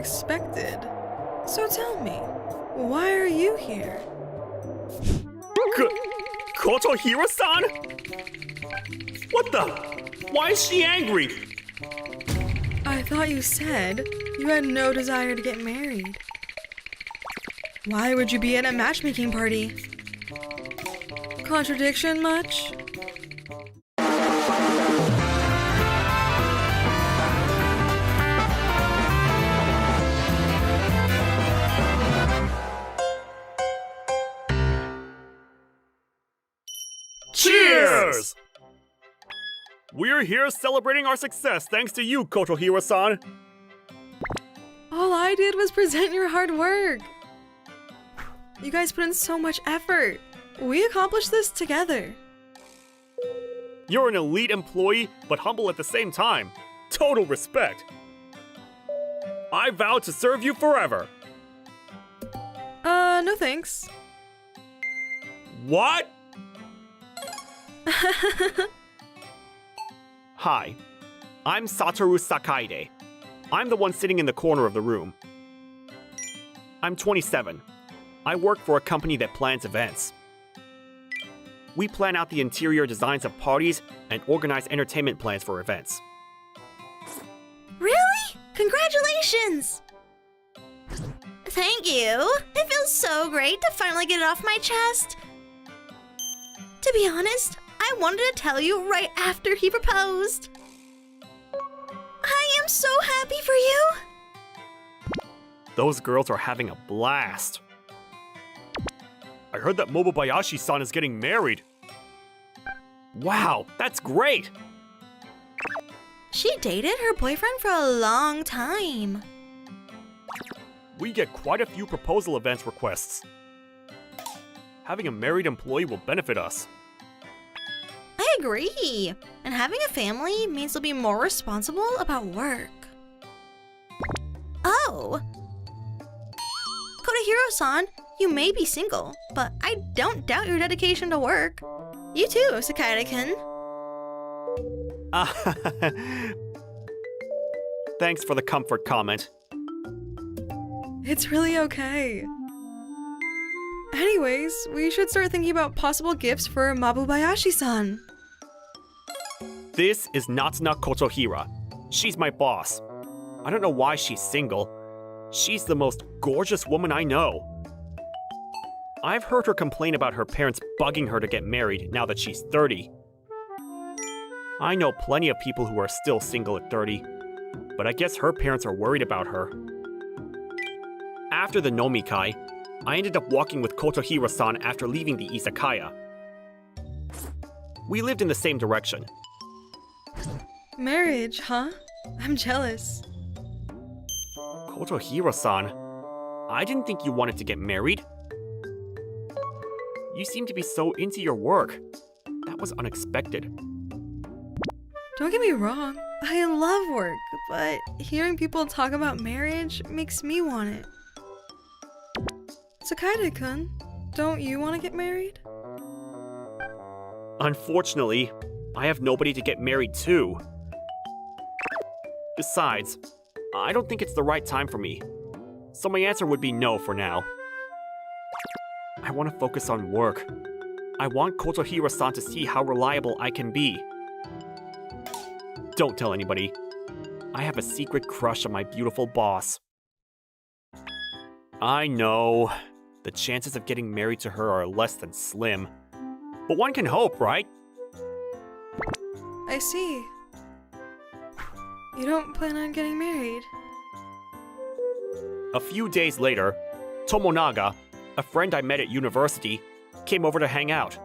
unexpected. So tell me, why are you here? Kotohira-san? What the? Why is she angry? I thought you said you had no desire to get married. Why would you be at a matchmaking party? Contradiction much? Cheers! We're here celebrating our success thanks to you, Kotohira-san. All I did was present your hard work. You guys put in so much effort. We accomplished this together. You're an elite employee, but humble at the same time. Total respect. I vow to serve you forever. No thanks. What? Hi, I'm Satoru Sakaide. I'm the one sitting in the corner of the room. I'm 27. I work for a company that plans events. We plan out the interior designs of parties and organize entertainment plans for events. Really? Congratulations! Thank you. It feels so great to finally get it off my chest. To be honest, I wanted to tell you right after he proposed. I am so happy for you. Those girls are having a blast. I heard that Momobayashi-san is getting married. Wow, that's great! She dated her boyfriend for a long time. We get quite a few proposal events requests. Having a married employee will benefit us. I agree. And having a family means they'll be more responsible about work. Oh! Kotohiro-san, you may be single, but I don't doubt your dedication to work. You too, Sakaide-kun. Thanks for the comfort comment. It's really okay. Anyways, we should start thinking about possible gifts for Mabubayashi-san. This is Natsuna Kotohira. She's my boss. I don't know why she's single. She's the most gorgeous woman I know. I've heard her complain about her parents bugging her to get married now that she's 30. I know plenty of people who are still single at 30, but I guess her parents are worried about her. After the nomikai, I ended up walking with Kotohira-san after leaving the izakaya. We lived in the same direction. Marriage, huh? I'm jealous. Kotohira-san, I didn't think you wanted to get married. You seem to be so into your work. That was unexpected. Don't get me wrong, I love work, but hearing people talk about marriage makes me want it. Sakaide-kun, don't you want to get married? Unfortunately, I have nobody to get married to. Besides, I don't think it's the right time for me. So my answer would be no for now. I want to focus on work. I want Kotohira-san to see how reliable I can be. Don't tell anybody. I have a secret crush on my beautiful boss. I know. The chances of getting married to her are less than slim. But one can hope, right? I see. You don't plan on getting married? A few days later, Tomonaga, a friend I met at university, came over to hang out.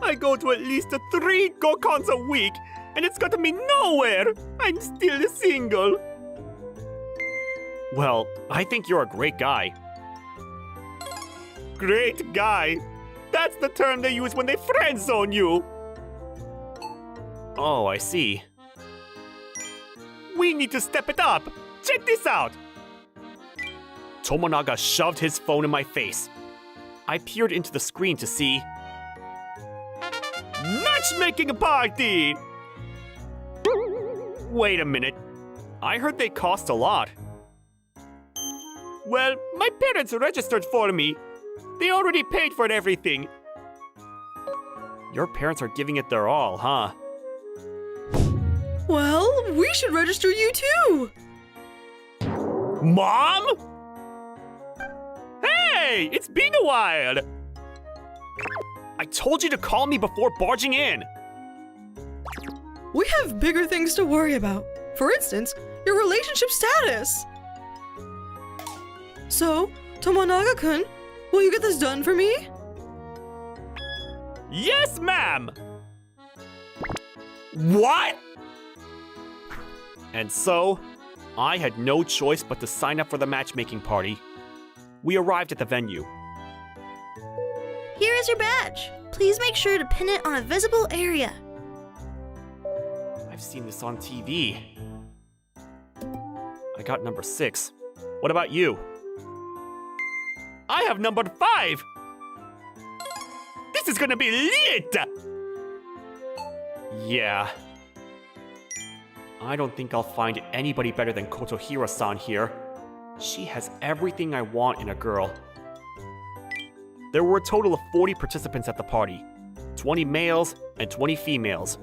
I go to at least 3 gokons a week, and it's gotten me nowhere. I'm still single. Well, I think you're a great guy. Great guy? That's the term they use when they friend-zone you. Oh, I see. We need to step it up. Check this out. Tomonaga shoved his phone in my face. I peered into the screen to see... matchmaking party! Wait a minute. I heard they cost a lot. Well, my parents registered for me. They already paid for everything. Your parents are giving it their all, huh? Well, we should register you too! Mom? Hey, it's been a while! I told you to call me before barging in. We have bigger things to worry about. For instance, your relationship status. So, Tomonaga-kun, will you get this done for me? Yes, ma'am! What? And so, I had no choice but to sign up for the matchmaking party. We arrived at the venue. Here is your badge. Please make sure to pin it on a visible area. I've seen this on TV. I got number 6. What about you? I have number 5! This is gonna be lit! Yeah. I don't think I'll find anybody better than Kotohira-san here. She has everything I want in a girl. There were a total of 40 participants at the party. 20 males and 20 females.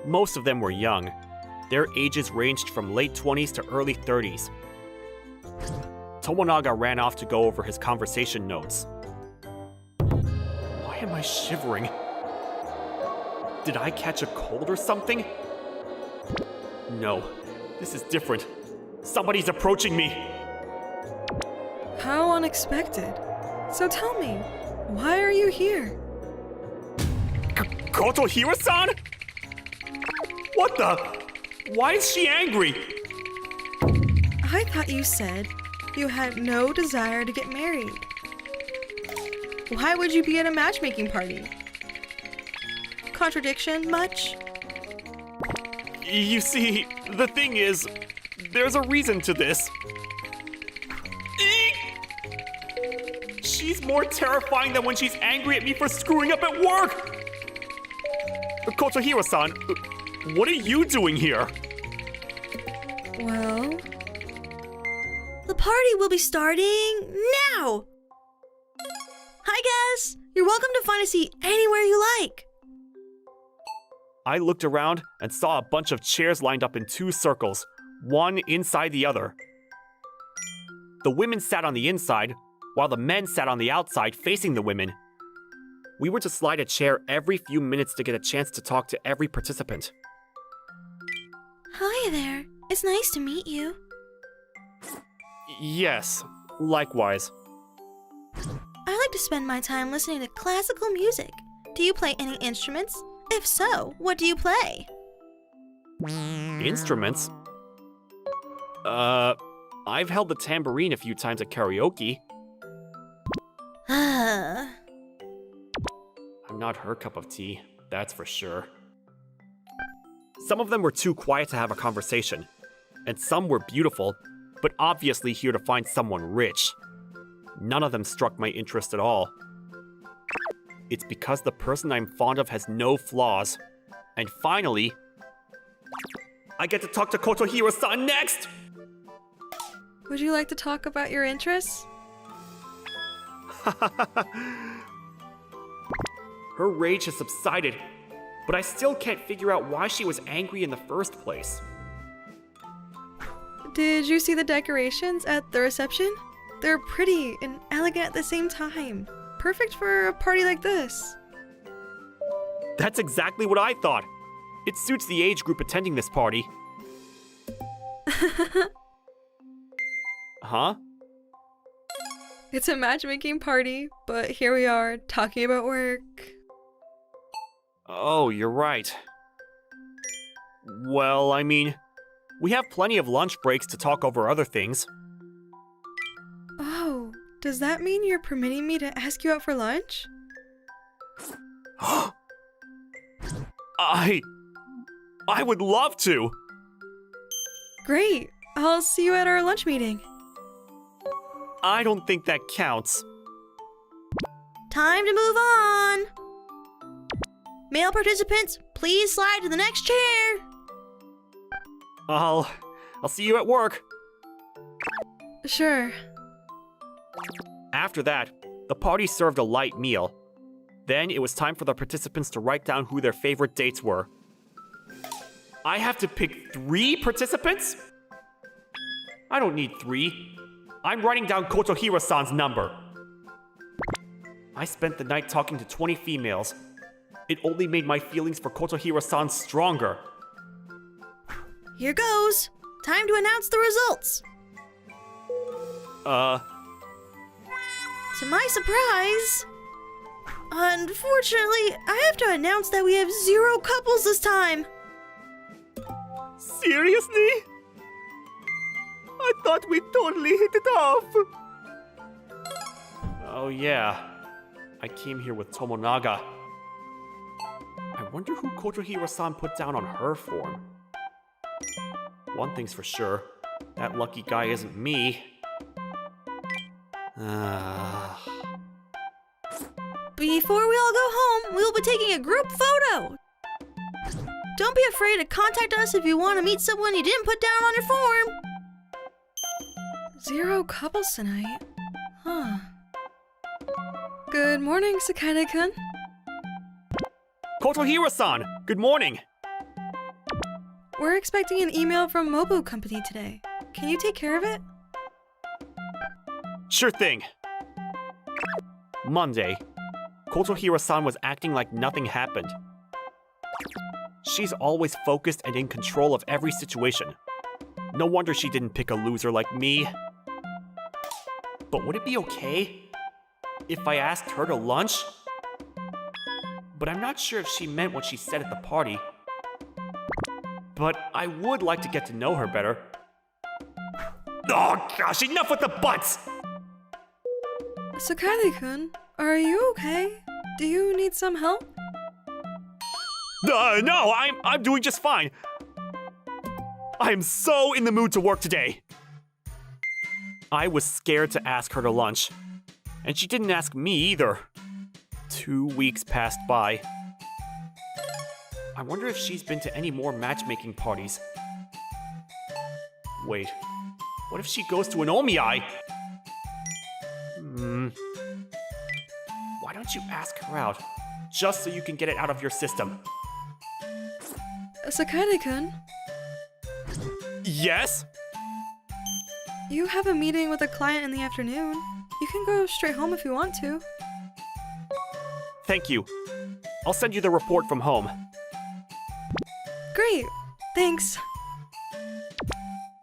Most of them were young. Their ages ranged from late 20s to early 30s. Tomonaga ran off to go over his conversation notes. Why am I shivering? Did I catch a cold or something? No, this is different. Somebody's approaching me. How unexpected. So tell me, why are you here? Kotohira-san? What the? Why is she angry? I thought you said you had no desire to get married. Why would you be at a matchmaking party? Contradiction much? You see, the thing is, there's a reason to this. Eek! She's more terrifying than when she's angry at me for screwing up at work! Kotohira-san, what are you doing here? Well, The party will be starting now! Hi guys! You're welcome to find a seat anywhere you like. I looked around and saw a bunch of chairs lined up in 2 circles, one inside the other. The women sat on the inside, while the men sat on the outside facing the women. We were to slide a chair every few minutes to get a chance to talk to every participant. Hi there. It's nice to meet you. Yes, likewise. I like to spend my time listening to classical music. Do you play any instruments? If so, what do you play? Instruments? I've held the tambourine a few times at karaoke. I'm not her cup of tea, that's for sure. Some of them were too quiet to have a conversation, and some were beautiful, but obviously here to find someone rich. None of them struck my interest at all. It's because the person I'm fond of has no flaws. And finally, I get to talk to Kotohira-san next! would you like to talk about your interests? Her rage has subsided, but I still can't figure out why she was angry in the first place. Did you see the decorations at the reception? They're pretty and elegant at the same time. Perfect for a party like this. That's exactly what I thought. It suits the age group attending this party. Huh? It's a matchmaking party, but here we are, talking about work. Oh, you're right. Well, I mean, we have plenty of lunch breaks to talk over other things. Oh, does that mean you're permitting me to ask you out for lunch? I would love to. Great, I'll see you at our lunch meeting. I don't think that counts. Time to move on. Male participants, please slide to the next chair. I'll see you at work. Sure. After that, the party served a light meal. Then it was time for the participants to write down who their favorite dates were. I have to pick 3 participants? I don't need 3. I'm writing down Kotohira-san's number. I spent the night talking to 20 females. It only made my feelings for Kotohira-san stronger. Here goes. Time to announce the results. To my surprise, unfortunately, I have to announce that we have 0 couples this time. Seriously? I thought we totally hit it off. Oh yeah, I came here with Tomonaga. I wonder who Kotohira-san put down on her form. One thing's for sure, that lucky guy isn't me. Before we all go home, we will be taking a group photo. Don't be afraid to contact us if you want to meet someone you didn't put down on your form. 0 couples tonight? Huh. Good morning, Sakane-kun. Kotohira-san, good morning. We're expecting an email from Mobu Company today. Can you take care of it? Sure thing. Monday, Kotohira-san was acting like nothing happened. She's always focused and in control of every situation. No wonder she didn't pick a loser like me. But would it be okay if I asked her to lunch? But I'm not sure if she meant what she said at the party. But I would like to get to know her better. Oh gosh, enough with the buts! Sakane-kun, are you okay? Do you need some help? No, I'm doing just fine. I am so in the mood to work today. I was scared to ask her to lunch, and she didn't ask me either. 2 weeks passed by. I wonder if she's been to any more matchmaking parties. Wait, what if she goes to an omiai? Why don't you ask her out, just so you can get it out of your system? Sakane-kun, Yes? you have a meeting with a client in the afternoon. You can go straight home if you want to. Thank you. I'll send you the report from home. Great, thanks.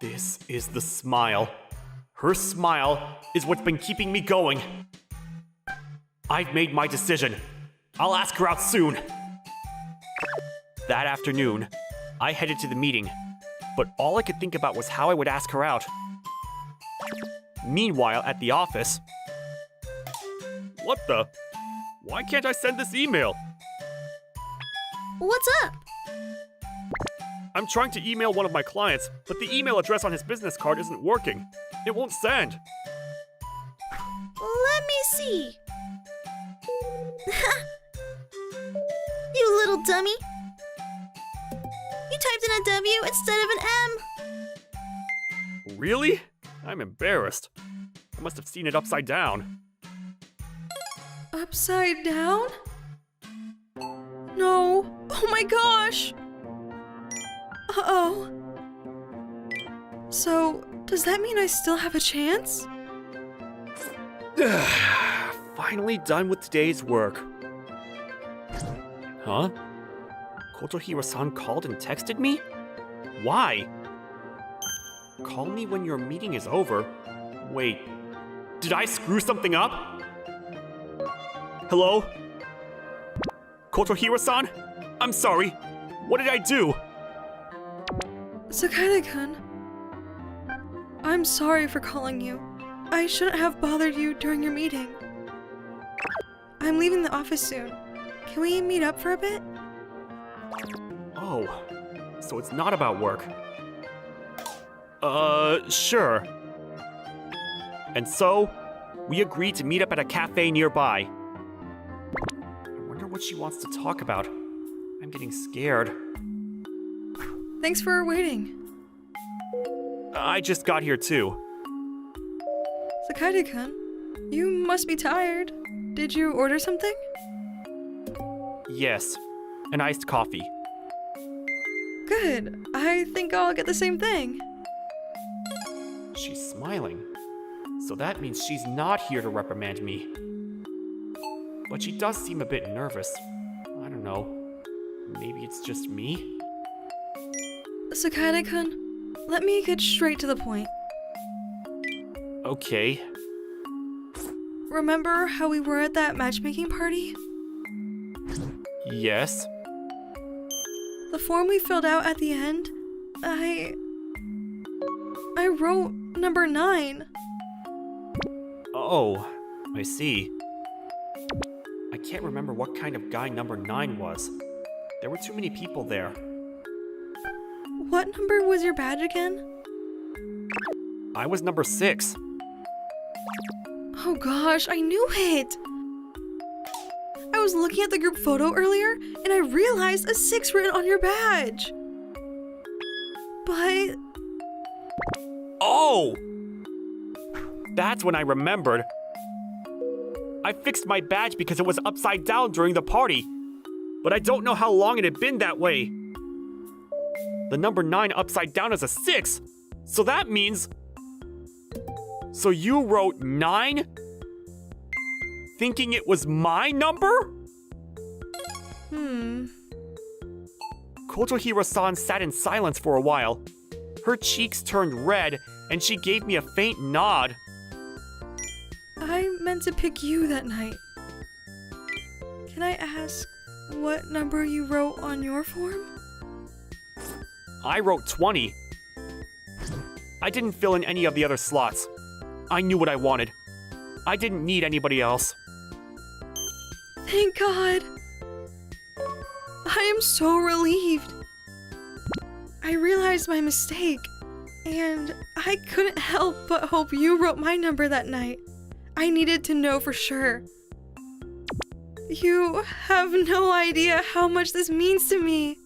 This is the smile. Her smile is what's been keeping me going. I've made my decision. I'll ask her out soon. That afternoon, I headed to the meeting, but all I could think about was how I would ask her out. Meanwhile, at the office... What the? Why can't I send this email? What's up? I'm trying to email one of my clients, but the email address on his business card isn't working. It won't send. Let me see. You little dummy. You typed in a W instead of an M. Really? I'm embarrassed. I must have seen it upside down. Upside down? No. Oh my gosh. Uh-oh. So, does that mean I still have a chance? Finally done with today's work. Huh? Kotohira-san called and texted me? Why? Call me when your meeting is over. Wait, did I screw something up? Hello? Kotohira-san? I'm sorry. What did I do? Sakane-kun, I'm sorry for calling you. I shouldn't have bothered you during your meeting. I'm leaving the office soon. Can we meet up for a bit? Oh, so it's not about work. Sure. And so, we agreed to meet up at a cafe nearby. I wonder what she wants to talk about. I'm getting scared. Thanks for waiting. I just got here too. Sakaide-kun, you must be tired. Did you order something? Yes, an iced coffee. Good. I think I'll get the same thing. She's smiling. So that means she's not here to reprimand me. But she does seem a bit nervous. I don't know. Maybe it's just me? Sakaide-kun, let me get straight to the point. Okay. Remember how we were at that matchmaking party? Yes. The form we filled out at the end, I wrote number 9. Oh, I see. I can't remember what kind of guy number 9 was. There were too many people there. What number was your badge again? I was number 6. Oh gosh, I knew it! I was looking at the group photo earlier, and I realized a 6 written on your badge. But... Oh! That's when I remembered. I fixed my badge because it was upside down during the party. But I don't know how long it had been that way. The number 9 upside down is a 6. So that means... So you wrote 9? Thinking it was my number? Kotohira-san sat in silence for a while. Her cheeks turned red, and she gave me a faint nod. I meant to pick you that night. Can I ask what number you wrote on your form? I wrote 20. I didn't fill in any of the other slots. I knew what I wanted. I didn't need anybody else. Thank God! I am so relieved. I realized my mistake, and I couldn't help but hope you wrote my number that night. I needed to know for sure. You have no idea how much this means to me.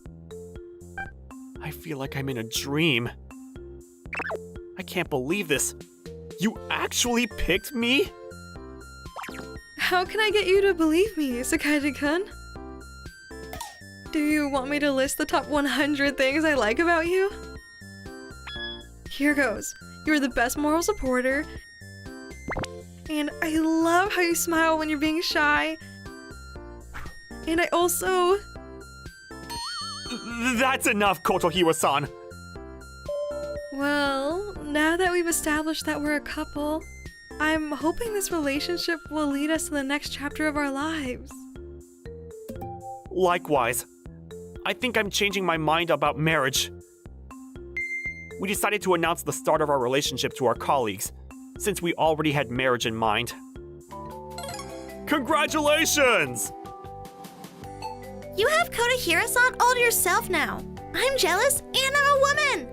I feel like I'm in a dream. I can't believe this. You actually picked me? How can I get you to believe me, Sakaide-kun? Do you want me to list the top 100 things I like about you? Here goes. You're the best moral supporter. And I love how you smile when you're being shy. And I also... That's enough, Kotohira-san. Well, now that we've established that we're a couple, I'm hoping this relationship will lead us to the next chapter of our lives. Likewise. I think I'm changing my mind about marriage. We decided to announce the start of our relationship to our colleagues, since we already had marriage in mind. Congratulations! You have Kotohira-san all to yourself now. I'm jealous, and I'm a woman.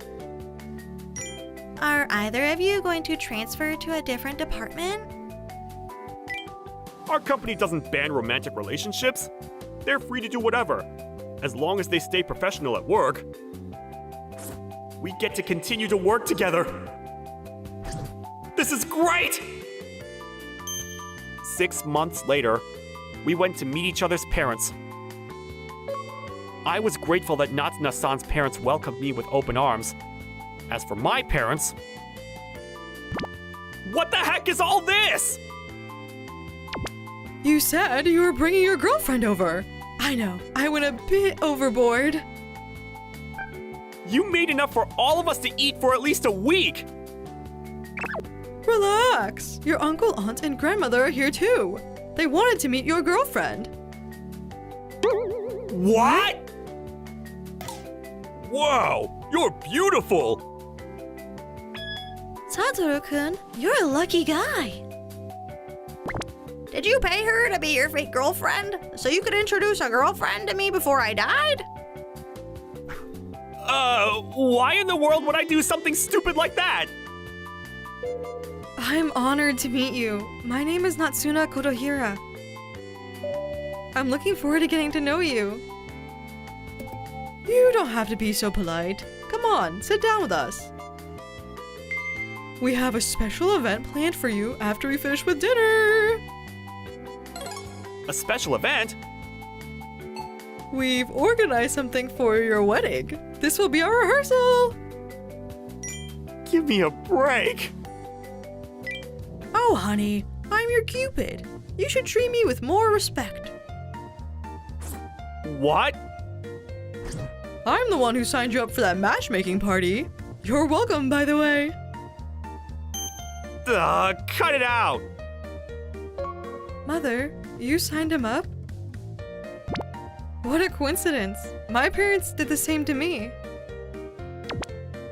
Are either of you going to transfer to a different department? Our company doesn't ban romantic relationships. They're free to do whatever, as long as they stay professional at work. We get to continue to work together. This is great! 6 months later, we went to meet each other's parents. I was grateful that Natsuna-san's parents welcomed me with open arms. As for my parents... What the heck is all this? You said you were bringing your girlfriend over. I know, I went a bit overboard. You made enough for all of us to eat for at least a week. Relax. Your uncle, aunt, and grandmother are here too. They wanted to meet your girlfriend. What? Whoa, you're beautiful. Satoru-kun, you're a lucky guy. Did you pay her to be your fake girlfriend so you could introduce a girlfriend to me before I died? Why in the world would I do something stupid like that? I'm honored to meet you. My name is Natsuna Kotohira. I'm looking forward to getting to know you. You don't have to be so polite. Come on, sit down with us. We have a special event planned for you after we finish with dinner. A special event? We've organized something for your wedding. This will be our rehearsal. Give me a break. Oh, honey, I'm your Cupid. You should treat me with more respect. What? I'm the one who signed you up for that matchmaking party. You're welcome, by the way. Cut it out. Mother, you signed him up? What a coincidence. My parents did the same to me.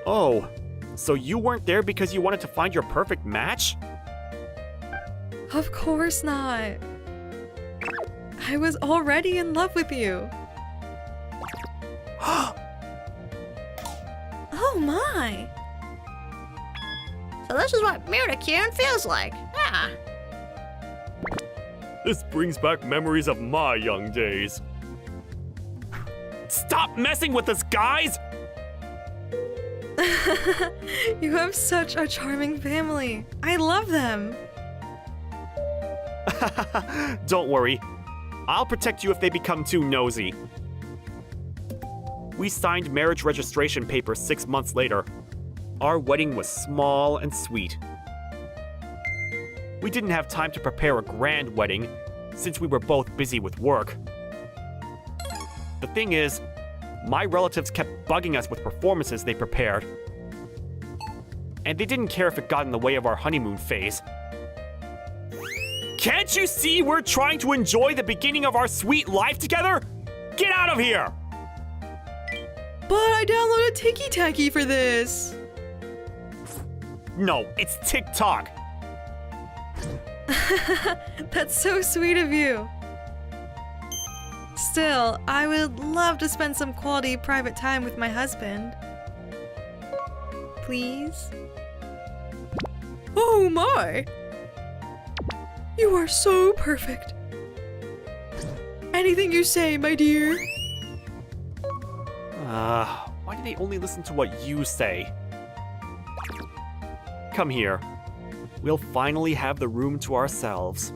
Oh, so you weren't there because you wanted to find your perfect match? Of course not. I was already in love with you. Oh my! So this is what Murder-kun feels like. Ah. This brings back memories of my young days. Stop messing with us, guys! You have such a charming family. I love them. Don't worry. I'll protect you if they become too nosy. We signed marriage registration papers 6 months later. Our wedding was small and sweet. We didn't have time to prepare a grand wedding since we were both busy with work. The thing is, my relatives kept bugging us with performances they prepared. And they didn't care if it got in the way of our honeymoon phase. Can't you see we're trying to enjoy the beginning of our sweet life together? Get out of here! But I downloaded Tiki Taki for this. No, it's TikTok. That's so sweet of you. Still, I would love to spend some quality private time with my husband. Please? Oh my! You are so perfect. Anything you say, my dear. Why do they only listen to what you say? Come here. We'll finally have the room to ourselves.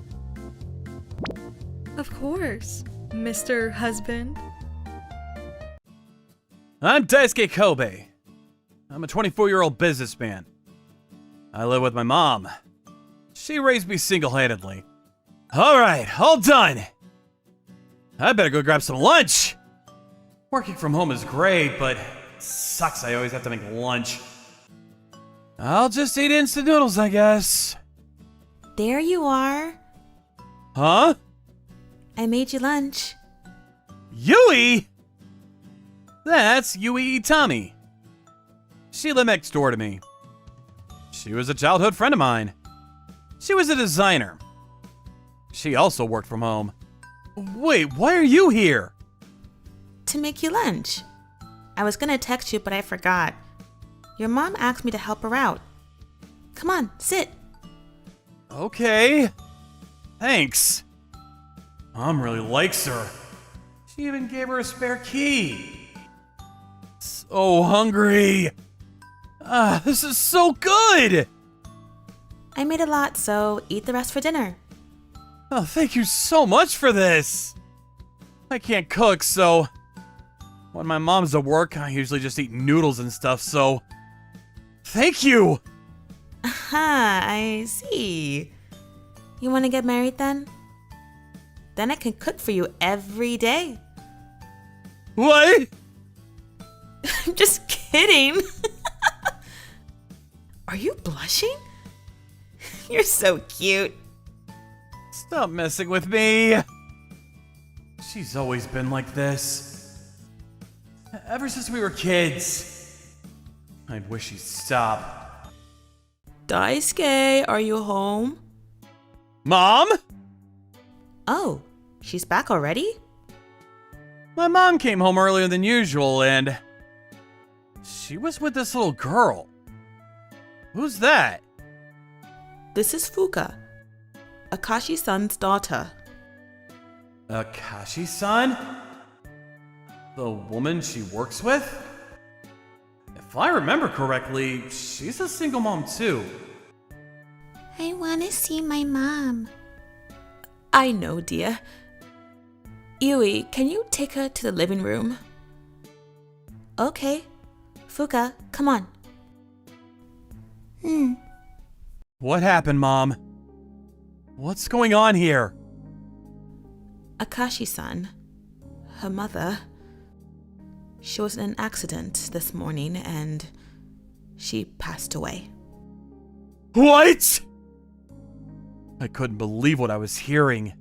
Of course, Mr. Husband. I'm Daisuke Kobe. I'm a 24-year-old businessman. I live with my mom. She raised me single-handedly. Alright, all done. I better go grab some lunch. Working from home is great, but it sucks I always have to make lunch. I'll just eat instant noodles, I guess. There you are. Huh? I made you lunch. Yui? That's Yui Itami. She lived next door to me. She was a childhood friend of mine. She was a designer. She also worked from home. Wait, why are you here? To make you lunch. I was gonna text you, but I forgot. Your mom asked me to help her out. Come on, sit. Okay. Thanks. Mom really likes her. She even gave her a spare key. So hungry. This is so good. I made a lot, so eat the rest for dinner. Oh, thank you so much for this. I can't cook, so when my mom's at work, I usually just eat noodles and stuff, so thank you. Aha, I see. You want to get married then? Then I can cook for you every day. What? I'm just kidding. Are you blushing? You're so cute. Stop messing with me. She's always been like this. Ever since we were kids. I'd wish she'd stop. Daisuke, are you home? Mom? Oh, she's back already? My mom came home earlier than usual and she was with this little girl. Who's that? This is Fuka, Akashi-san's daughter. Akashi-san? The woman she works with? If If I remember correctly, she's a single mom too. I want to see my mom. I know, dear. Yui, can you take her to the living room? Okay. Fuka, come on. What happened, Mom? What's going on here? Akashi-san, her mother, she was in an accident this morning and she passed away. What? I couldn't believe what I was hearing.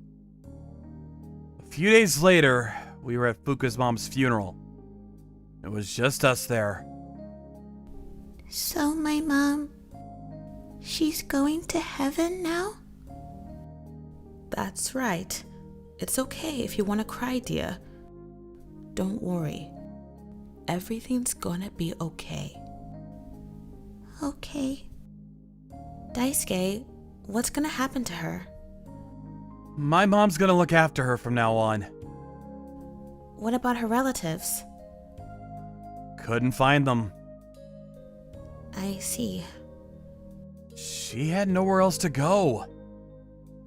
A few days later, we were at Fuka's mom's funeral. It was just us there. So my mom, she's going to heaven now? That's right. It's okay if you want to cry, dear. Don't worry. Everything's gonna be okay. Okay. Daisuke, what's gonna happen to her? My mom's gonna look after her from now on. What about her relatives? Couldn't find them. I see. She had nowhere else to go.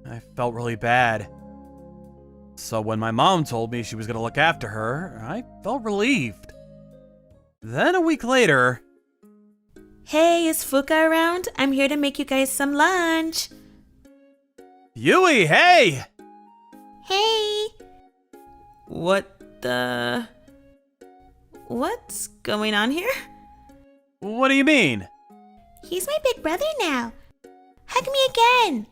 I felt really bad. So when my mom told me she was gonna look after her, I felt relieved. Then a week later... Hey, is Fuka around? I'm here to make you guys some lunch. Yui, hey! Hey! What the... What's going on here? What do you mean? He's my big brother now. Hug me again.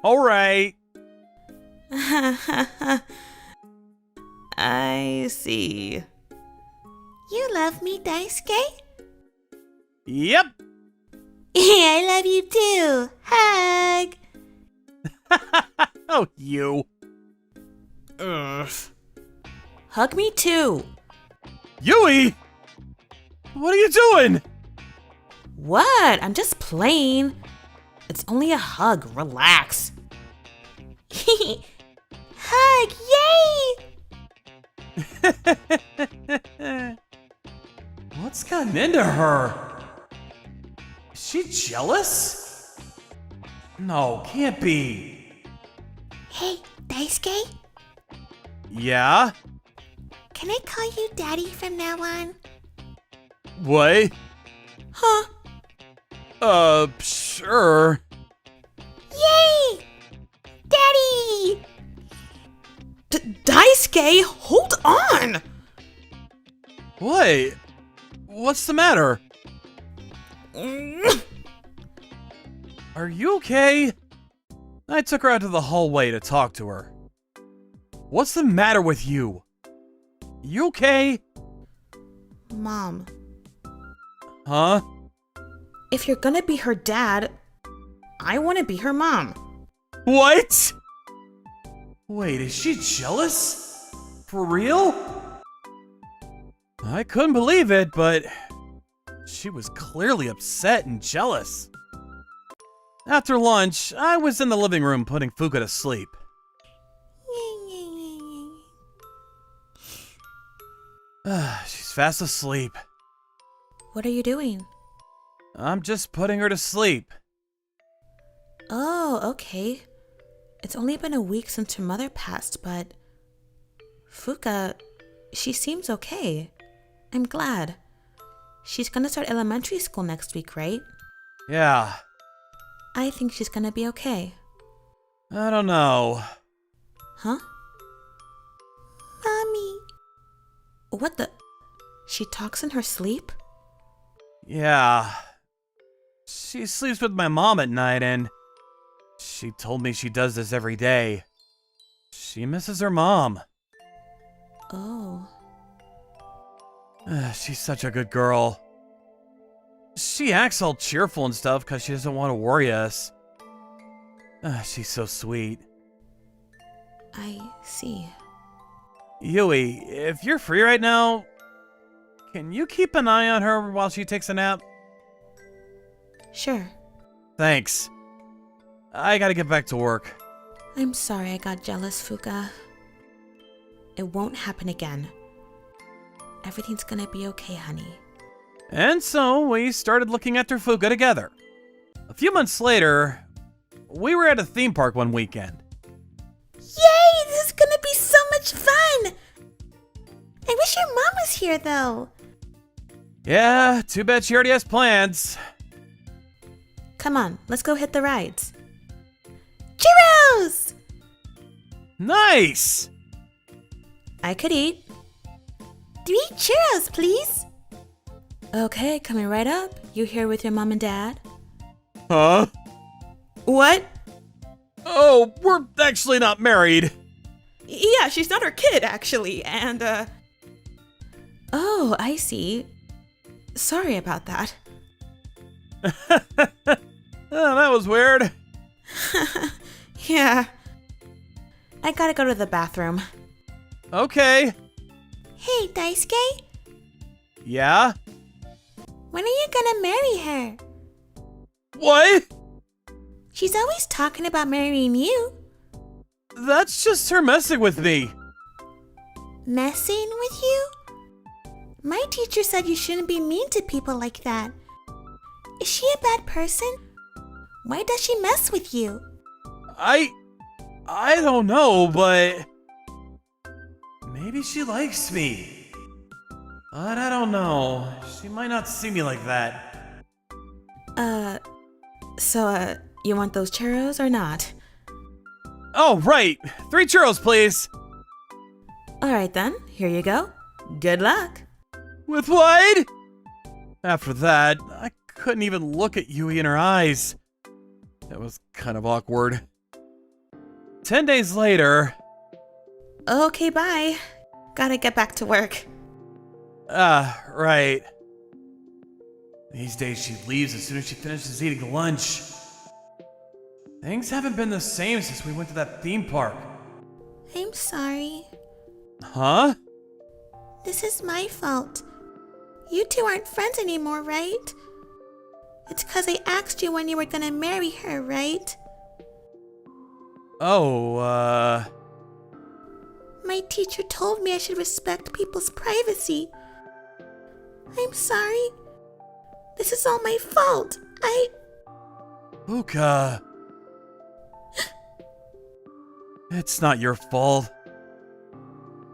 Alright. I see. You love me, Daisuke? Yep. I love you too. Hug. Oh, you. Hug me too. Yui! What are you doing? What? I'm just playing. It's only a hug. Relax. Hug. Yay! What's gotten into her? Is she jealous? No, can't be. Hey, Daisuke? Yeah? Can I call you Daddy from now on? What? Huh? Sure. Yay! Daddy! Daisuke, hold on! What? What's the matter? Are you okay? I took her out to the hallway to talk to her. What's the matter with you? You okay? Mom, Huh? if you're gonna be her dad, I want to be her mom. What? Wait, is she jealous? For real? I couldn't believe it, but she was clearly upset and jealous. After lunch, I was in the living room putting Fuka to sleep. She's fast asleep. What are you doing? I'm just putting her to sleep. Oh, okay. It's only been a week since her mother passed, but... Fuka, she seems okay. I'm glad. She's gonna start elementary school next week, right? Yeah, I think she's gonna be okay. I don't know. Huh? Mommy. What the... She talks in her sleep? Yeah. She sleeps with my mom at night, and she told me she does this every day. She misses her mom. Oh. She's such a good girl. She acts all cheerful and stuff because she doesn't want to worry us. She's so sweet. I see. Yui, if you're free right now, can you keep an eye on her while she takes a nap? Sure. Thanks. I gotta get back to work. I'm sorry I got jealous, Fuka. It won't happen again. Everything's gonna be okay, honey. And so we started looking after Fuka together. A few months later, we were at a theme park one weekend. Yay! This is gonna be so much fun! I wish your mom was here, though. Yeah, too bad she already has plans. Come on, let's go hit the rides. Churros! Nice! I could eat. 3 churros, please. Okay, coming right up. You here with your mom and dad? Huh? What? Oh, we're actually not married. Yeah, she's not her kid, actually, and, Oh, I see. Sorry about that. Oh, that was weird. Yeah. I gotta go to the bathroom. Okay. Hey, Daisuke, Yeah? when are you gonna marry her? What? She's always talking about marrying you. That's just her messing with me. Messing with you? My teacher said you shouldn't be mean to people like that. Is she a bad person? Why does she mess with you? I don't know, but maybe she likes me. But I don't know. She might not see me like that. So, you want those churros or not? Oh, right. 3 churros, please. Alright then, here you go. Good luck. With what? After that, I couldn't even look at Yui in her eyes. That was kind of awkward. 10 days later... Okay, bye. Gotta get back to work. Right. These days she leaves as soon as she finishes eating lunch. Things haven't been the same since we went to that theme park. I'm sorry. Huh? This is my fault. You two aren't friends anymore, right? It's 'cause I asked you when you were gonna marry her, right? Oh, My teacher told me I should respect people's privacy. I'm sorry. This is all my fault. Fuka. It's not your fault.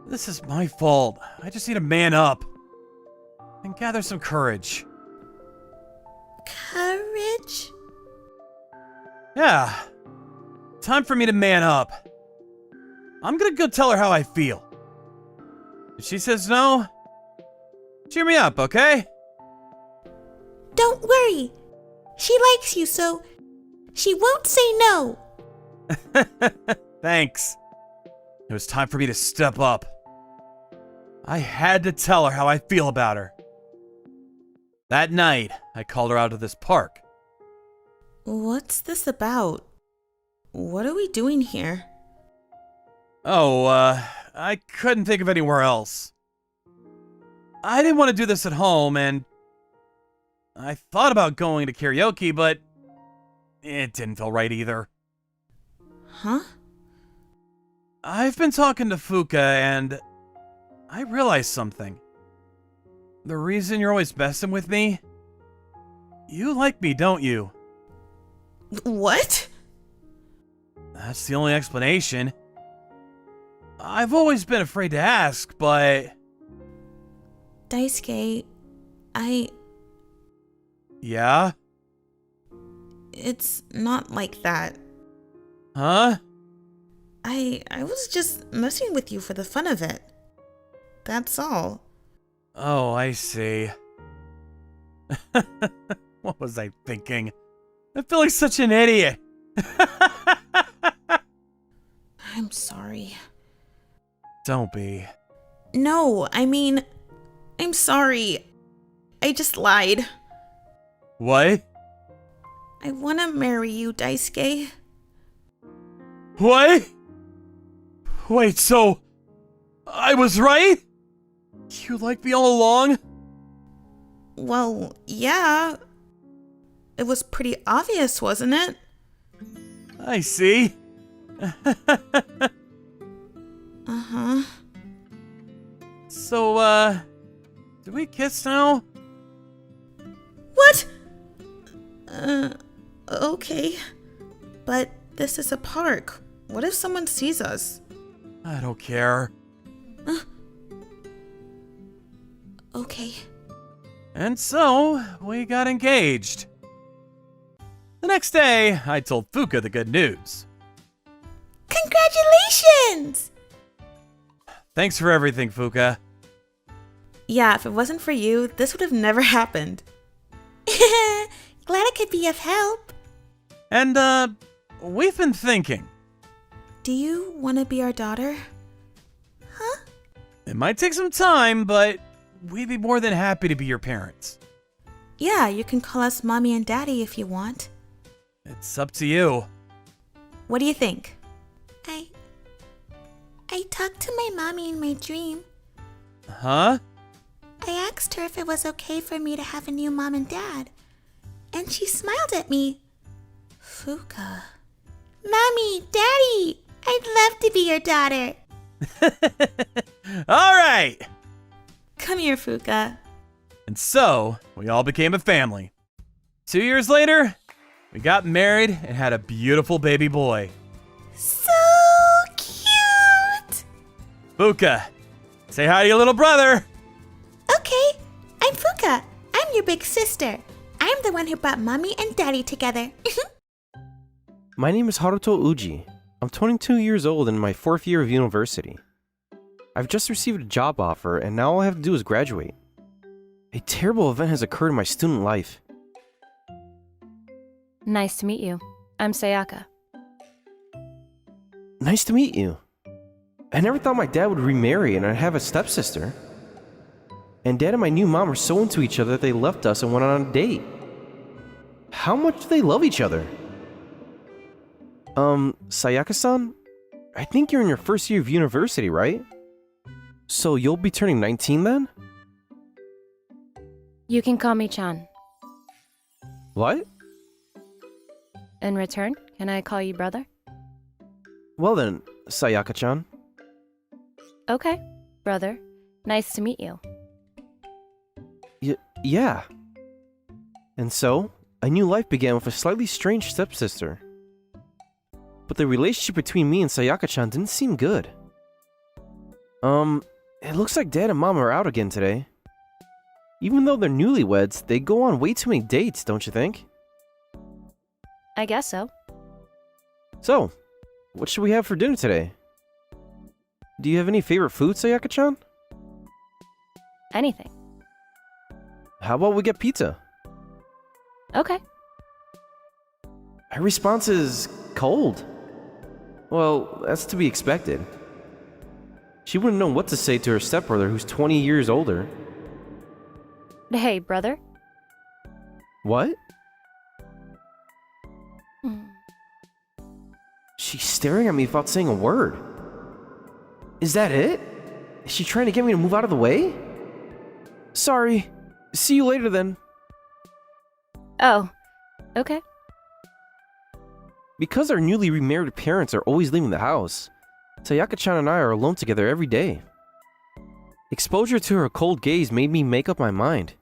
This is my fault. I just need to man up and gather some courage. Courage? Yeah. Time for me to man up. I'm gonna go tell her how I feel. If she says no, cheer me up, okay? Don't worry. She likes you, so she won't say no. Thanks. It was time for me to step up. I had to tell her how I feel about her. That night, I called her out to this park. What's this about? What are we doing here? Oh, I couldn't think of anywhere else. I didn't want to do this at home, and I thought about going to karaoke, but it didn't feel right either. Huh? I've been talking to Fuka, and I realized something. The reason you're always messing with me? You like me, don't you? What? That's the only explanation. I've always been afraid to ask, but... Daisuke, Yeah? it's not like that. Huh? I was just messing with you for the fun of it. That's all. Oh, I see. What was I thinking? I feel like such an idiot. I'm sorry. Don't be. No, I mean, I'm sorry. I just lied. What? I want to marry you, Daisuke. What? Wait, so... I was right? You liked me all along? Well, yeah. It was pretty obvious, wasn't it? I see. Uh-huh. So, Do we kiss now? What? Okay. But this is a park. What if someone sees us? I don't care. Okay. And so, we got engaged. The next day, I told Fuka the good news. Congratulations! Thanks for everything, Fuka. Yeah, if it wasn't for you, this would have never happened. Glad I could be of help. And, we've been thinking. Do you want to be our daughter? It might take some time, but we'd be more than happy to be your parents. Yeah, you can call us Mommy and Daddy if you want. It's up to you. What do you think? I talked to my mommy in my dream. Huh? I asked her if it was okay for me to have a new mom and dad. And she smiled at me. Fuka. Mommy, Daddy, I'd love to be your daughter. All right! Come here, Fuka. And so, we all became a family. 2 years later, we got married and had a beautiful baby boy. So cute! Fuka, say hi to your little brother. Okay, I'm Fuka. I'm your big sister. I'm the one who brought Mommy and Daddy together. My name is Haruto Uji. I'm 22 years old and in my 4th year of university. I've just received a job offer and now all I have to do is graduate. A terrible event has occurred in my student life. Nice to meet you. I'm Sayaka. Nice to meet you. I never thought my dad would remarry and I'd have a stepsister. And Dad and my new mom are so into each other that they left us and went on a date. How much do they love each other? Sayaka-san? I think you're in your 1st year of university, right? So you'll be turning 19 then? You can call me Chan. What? In return, can I call you brother? Well then, Sayaka-chan. Okay, brother. Nice to meet you. Yeah. And so, a new life began with a slightly strange stepsister. But the relationship between me and Sayaka-chan didn't seem good. It looks like Dad and Mom are out again today. Even though they're newlyweds, they go on way too many dates, don't you think? I guess so. So, what should we have for dinner today? Do you have any favorite food, Sayaka-chan? Anything. How about we get pizza? Okay. Her response is cold. Well, that's to be expected. She wouldn't know what to say to her stepbrother who's 20 years older. Hey, brother. What? Hmm. She's staring at me without saying a word. Is that it? Is she trying to get me to move out of the way? Sorry. See you later then. Oh, okay. Because our newly remarried parents are always leaving the house, Sayaka-chan and I are alone together every day. Exposure to her cold gaze made me make up my mind.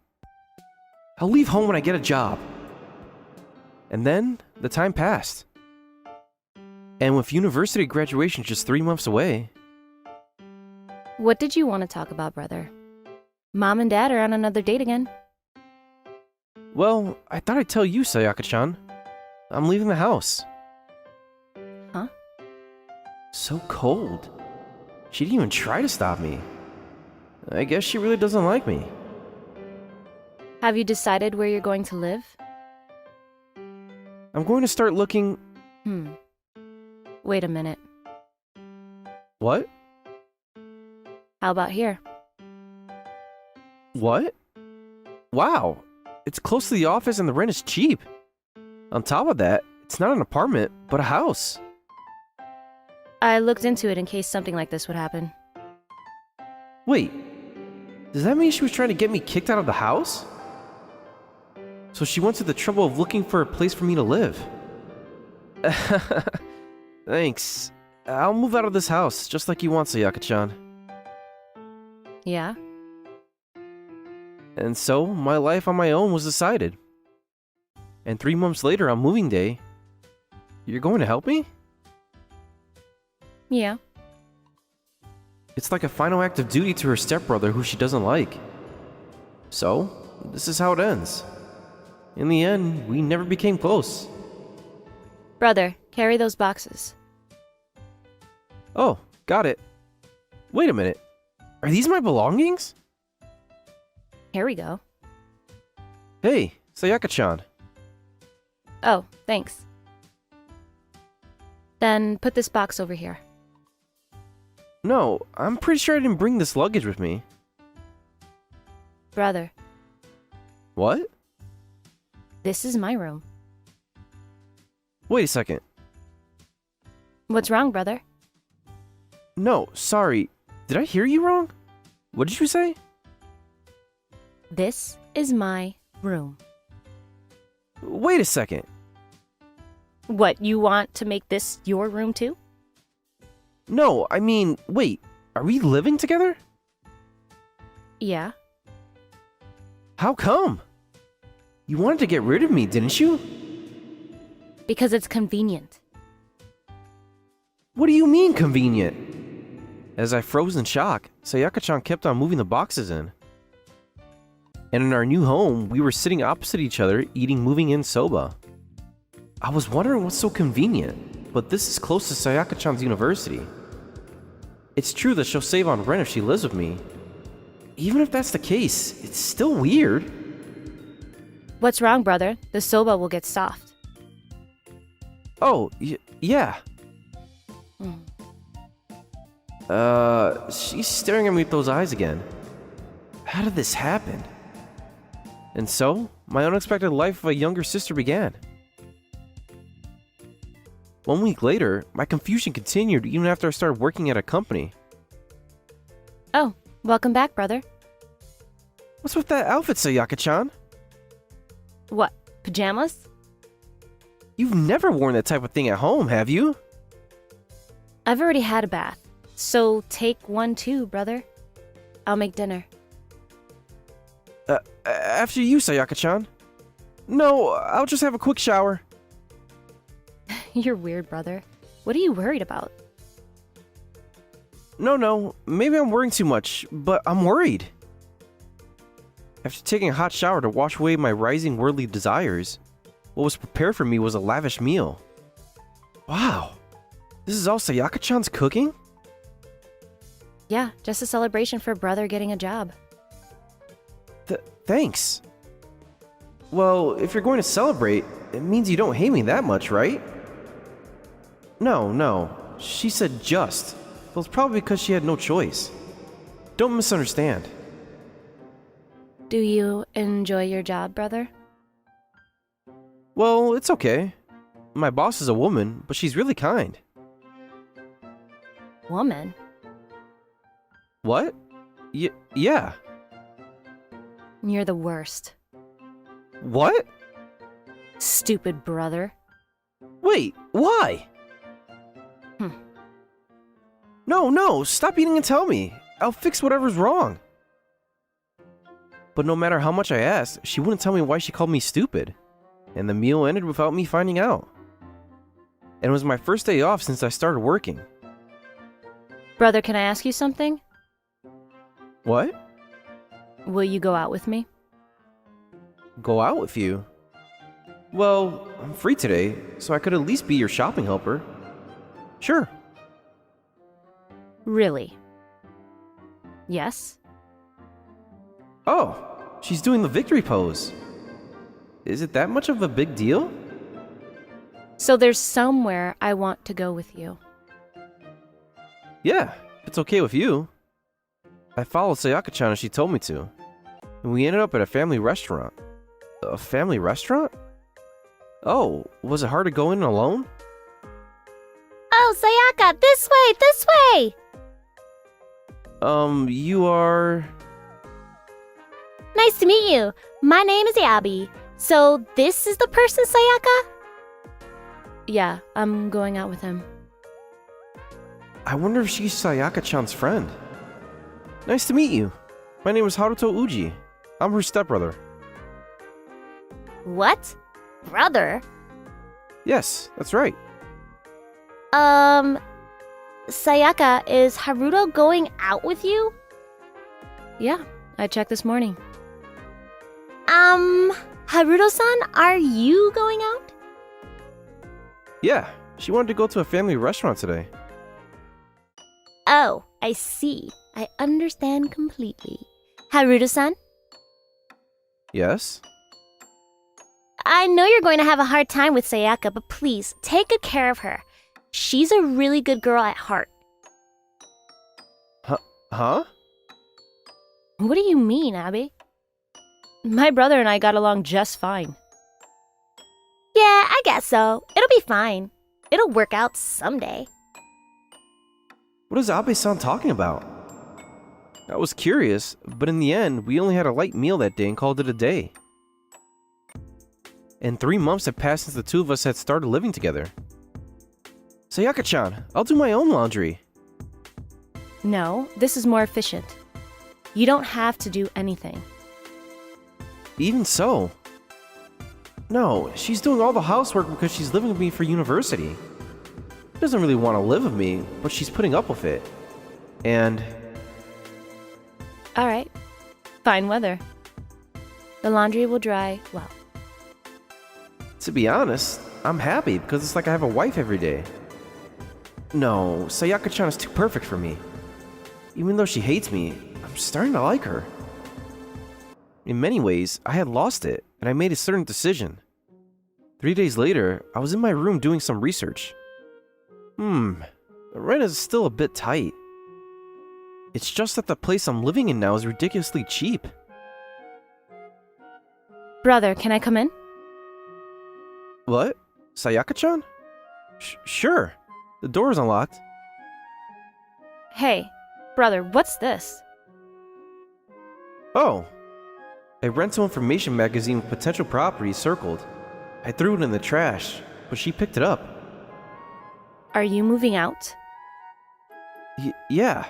I'll leave home when I get a job. And then, the time passed. And with university graduation just 3 months away... What did you want to talk about, brother? Mom and Dad are on another date again. Well, I thought I'd tell you, Sayaka-chan. I'm leaving the house. Huh? So cold. She didn't even try to stop me. I guess she really doesn't like me. Have you decided where you're going to live? I'm going to start looking... Wait a minute. What? How about here? What? Wow. It's close to the office and the rent is cheap. On top of that, it's not an apartment, but a house. I looked into it in case something like this would happen. Wait. Does that mean she was trying to get me kicked out of the house? So she went to the trouble of looking for a place for me to live. Thanks. I'll move out of this house, just like you want, Sayaka-chan. Yeah? And so, my life on my own was decided. And 3 months later on moving day, you're going to help me? Yeah. It's like a final act of duty to her stepbrother who she doesn't like. So, this is how it ends. In the end, we never became close. Brother, carry those boxes. Oh, got it. Wait a minute. Are these my belongings? Here we go. Hey, Sayaka-chan. Oh, thanks. Then put this box over here. No, I'm pretty sure I didn't bring this luggage with me. Brother, What? this is my room. Wait a second. What's wrong, brother? No, sorry. Did I hear you wrong? What did you say? This is my room. Wait a second. What, you want to make this your room too? No, I mean, wait. Are we living together? Yeah. How come? You wanted to get rid of me, didn't you? Because it's convenient. What do you mean, convenient? As I froze in shock, Sayaka-chan kept on moving the boxes in. And in our new home, we were sitting opposite each other eating moving-in soba. I was wondering what's so convenient, but this is close to Sayaka-chan's university. It's true that she'll save on rent if she lives with me. Even if that's the case, it's still weird. What's wrong, brother? The soba will get soft. Oh, yeah. Mm. She's staring at me with those eyes again. How did this happen? And so, my unexpected life of a younger sister began. 1 week later, my confusion continued even after I started working at a company. Oh, welcome back, brother. What's with that outfit, Sayaka-chan? What, pajamas? You've never worn that type of thing at home, have you? I've already had a bath, so take one too, brother. I'll make dinner. After you, Sayaka-chan. No, I'll just have a quick shower. You're weird, brother. What are you worried about? No, maybe I'm worrying too much, but I'm worried. After taking a hot shower to wash away my rising worldly desires, what was prepared for me was a lavish meal. Wow, this is all Sayaka-chan's cooking? Yeah, just a celebration for brother getting a job. Thanks. Well, if you're going to celebrate, it means you don't hate me that much, right? No. She said just. Well, it's probably because she had no choice. Don't misunderstand. Do you enjoy your job, brother? Well, it's okay. My boss is a woman, but she's really kind. Woman? What? Yeah. You're the worst. What? Stupid brother. Wait, why? No, stop eating and tell me. I'll fix whatever's wrong. But no matter how much I asked, she wouldn't tell me why she called me stupid. And the meal ended without me finding out. And it was my first day off since I started working. Brother, can I ask you something? What? Will you go out with me? Go out with you? Well, I'm free today, so I could at least be your shopping helper. Sure. Really? Yes? Oh, she's doing the victory pose. Is it that much of a big deal? So there's somewhere I want to go with you. Yeah, if it's okay with you. I followed Sayaka-chan as she told me to. And we ended up at a family restaurant. A family restaurant? Oh, was it hard to go in alone? Oh, Sayaka, this way, this way! You are... Nice to meet you. My name is Abby. So this is the person, Sayaka? Yeah, I'm going out with him. I wonder if she's Sayaka-chan's friend. Nice to meet you. My name is Haruto Uji. I'm her stepbrother. What? Brother? Yes, that's right. Sayaka, is Haruto going out with you? Yeah, I checked this morning. Haruto-san, are you going out? Yeah, she wanted to go to a family restaurant today. Oh, I see. I understand completely. Haruto-san? Yes? I know you're going to have a hard time with Sayaka, but please, take good care of her. She's a really good girl at heart. Huh? What do you mean, Abby? My brother and I got along just fine. Yeah, I guess so. It'll be fine. It'll work out someday. What is Abe-san talking about? I was curious, but in the end, we only had a light meal that day and called it a day. And 3 months had passed since the two of us had started living together. Sayaka-chan, I'll do my own laundry. No, this is more efficient. You don't have to do anything. Even so. No, she's doing all the housework because she's living with me for university. She doesn't really want to live with me, but she's putting up with it. And All right. Fine weather. The laundry will dry well. to be honest, I'm happy because it's like I have a wife every day. No, Sayaka-chan is too perfect for me. Even though she hates me, I'm starting to like her. In many ways, I had lost it, and I made a certain decision. 3 days later, I was in my room doing some research. The rent is still a bit tight. It's just that the place I'm living in now is ridiculously cheap. Brother, can I come in? What? Sayaka-chan? Sure. The door is unlocked. Hey, brother, what's this? Oh. A rental information magazine with potential properties circled. I threw it in the trash, but she picked it up. Are you moving out? Yeah.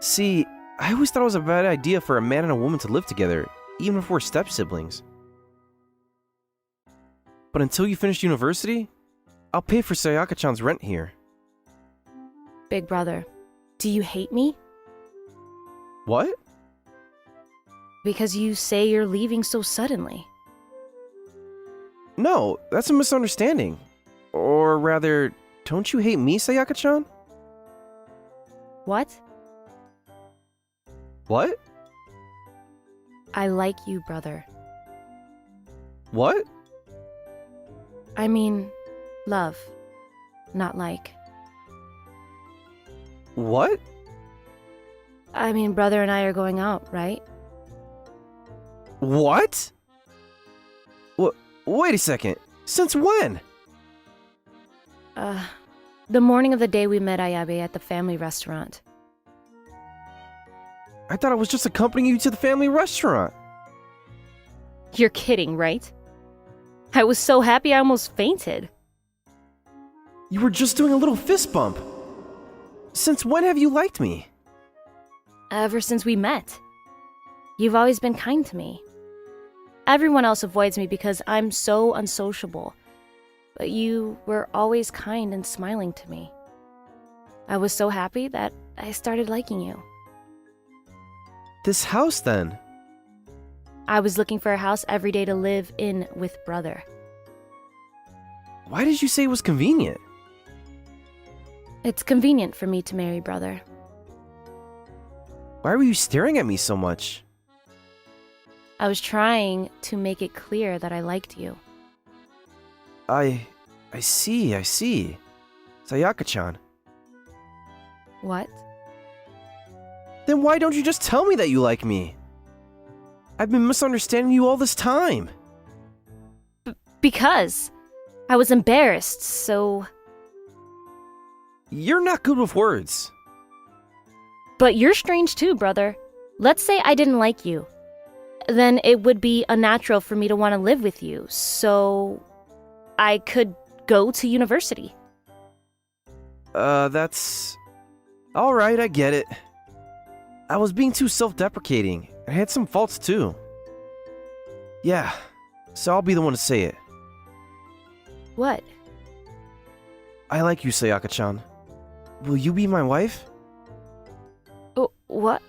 See, I always thought it was a bad idea for a man and a woman to live together, even if we're step-siblings. But until you finish university, I'll pay for Sayaka-chan's rent here. Big brother, do you hate me? What? Because you say you're leaving so suddenly. No, that's a misunderstanding. Or rather, don't you hate me, Sayaka-chan? What? What? I like you, brother. What? I mean, love, not like. What? I mean, brother and I are going out, right? What? Wait a second. Since when? The morning of the day we met Ayabe at the family restaurant. I thought I was just accompanying you to the family restaurant. You're kidding, right? I was so happy I almost fainted. You were just doing a little fist bump. Since when have you liked me? Ever since we met. You've always been kind to me. Everyone else avoids me because I'm so unsociable. But you were always kind and smiling to me. I was so happy that I started liking you. This house, then? I was looking for a house every day to live in with brother. Why did you say it was convenient? It's convenient for me to marry brother. Why were you staring at me so much? I was trying to make it clear that I liked you. I see. Sayaka-chan. What? Then why don't you just tell me that you like me? I've been misunderstanding you all this time. Because I was embarrassed, so... You're not good with words. But you're strange too, brother. Let's say I didn't like you. Then it would be unnatural for me to want to live with you, so I could go to university. That's... Alright, I get it. I was being too self-deprecating, I had some faults too. Yeah, so I'll be the one to say it. What? I like you, Sayaka-chan. Will you be my wife? Oh, what?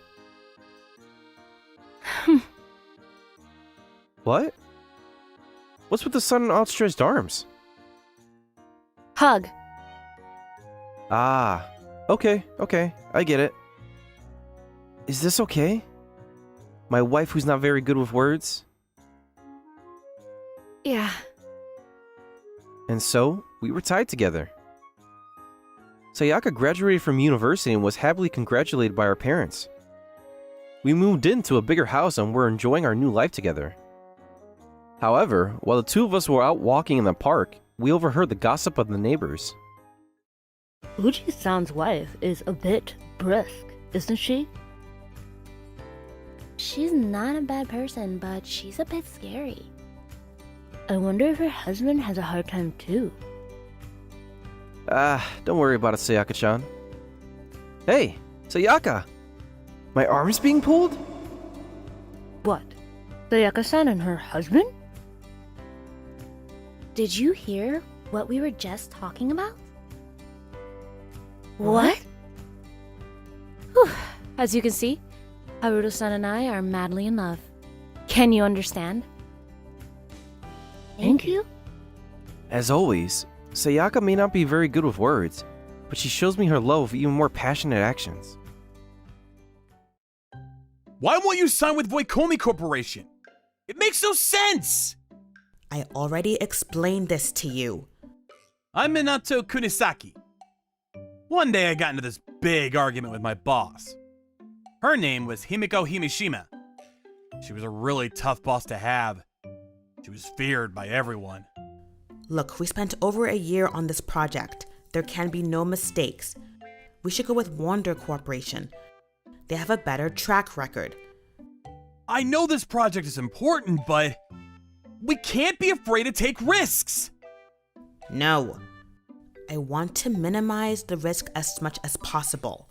What? What's with the sudden outstretched arms? Hug. Ah, okay, I get it. Is this okay? My wife who's not very good with words? Yeah. And so, we were tied together. Sayaka graduated from university and was happily congratulated by our parents. We moved into a bigger house and were enjoying our new life together. However, while the two of us were out walking in the park, we overheard the gossip of the neighbors. Uji-san's wife is a bit brisk, isn't she? She's not a bad person, but she's a bit scary. I wonder if her husband has a hard time too. Don't worry about it, Sayaka-chan. Hey, Sayaka! My arm's being pulled? What? Sayaka-san and her husband? Did you hear what we were just talking about? What? Whew. As you can see, Haruto-san and I are madly in love. Can you understand? Thank you. As always, Sayaka may not be very good with words, but she shows me her love with even more passionate actions. Why won't you sign with Voikomi Corporation? It makes no sense! I already explained this to you. I'm Minato Kunisaki. One day I got into this big argument with my boss. Her name was Himiko Himishima. She was a really tough boss to have. She was feared by everyone. Look, we spent over a year on this project. There can be no mistakes. We should go with Wonder Corporation. They have a better track record. I know this project is important, but we can't be afraid to take risks. No. I want to minimize the risk as much as possible.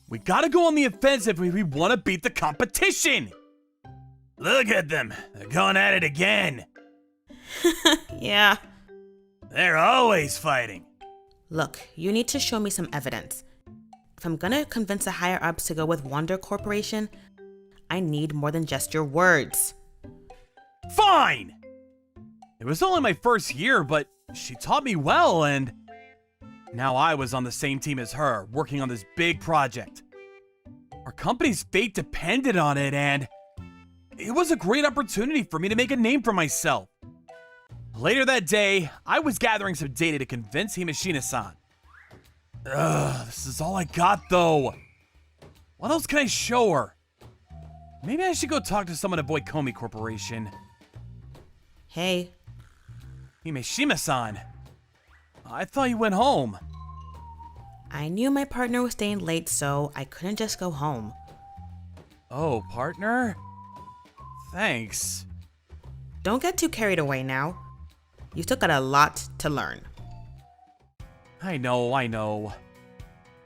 We gotta go on the offensive if we want to beat the competition. Look at them. They're going at it again. Yeah. They're always fighting. Look, you need to show me some evidence. If I'm gonna convince the higher-ups to go with Wonder Corporation, I need more than just your words. Fine! It was only my first year, but she taught me well, and now I was on the same team as her, working on this big project. Our company's fate depended on it, and it was a great opportunity for me to make a name for myself. Later that day, I was gathering some data to convince Himishina-san. This is all I got, though. What else can I show her? Maybe I should go talk to someone at Voikomi Corporation. Hey. Himishima-san. I thought you went home. I knew my partner was staying late, so I couldn't just go home. Oh, partner? Thanks. Don't get too carried away now. You still got a lot to learn. I know.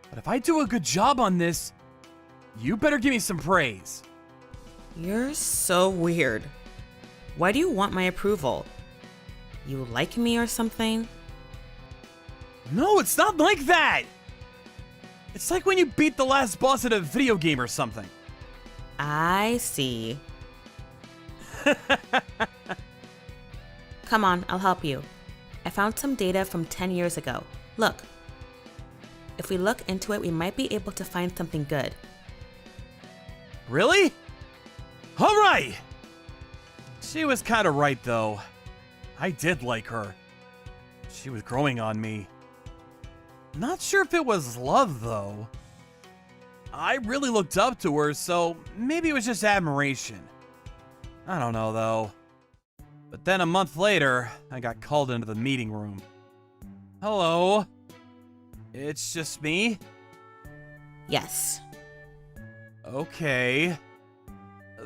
But if I do a good job on this, you better give me some praise. You're so weird. Why do you want my approval? You like me or something? No, it's not like that! It's like when you beat the last boss at a video game or something. I see. Come on, I'll help you. I found some data from 10 years ago. Look. If we look into it, we might be able to find something good. Really? Alright! She was kinda right, though. I did like her. She was growing on me. Not sure if it was love, though. I really looked up to her, so maybe it was just admiration. I don't know, though. But then a month later, I got called into the meeting room. Hello? It's just me? Yes. Okay.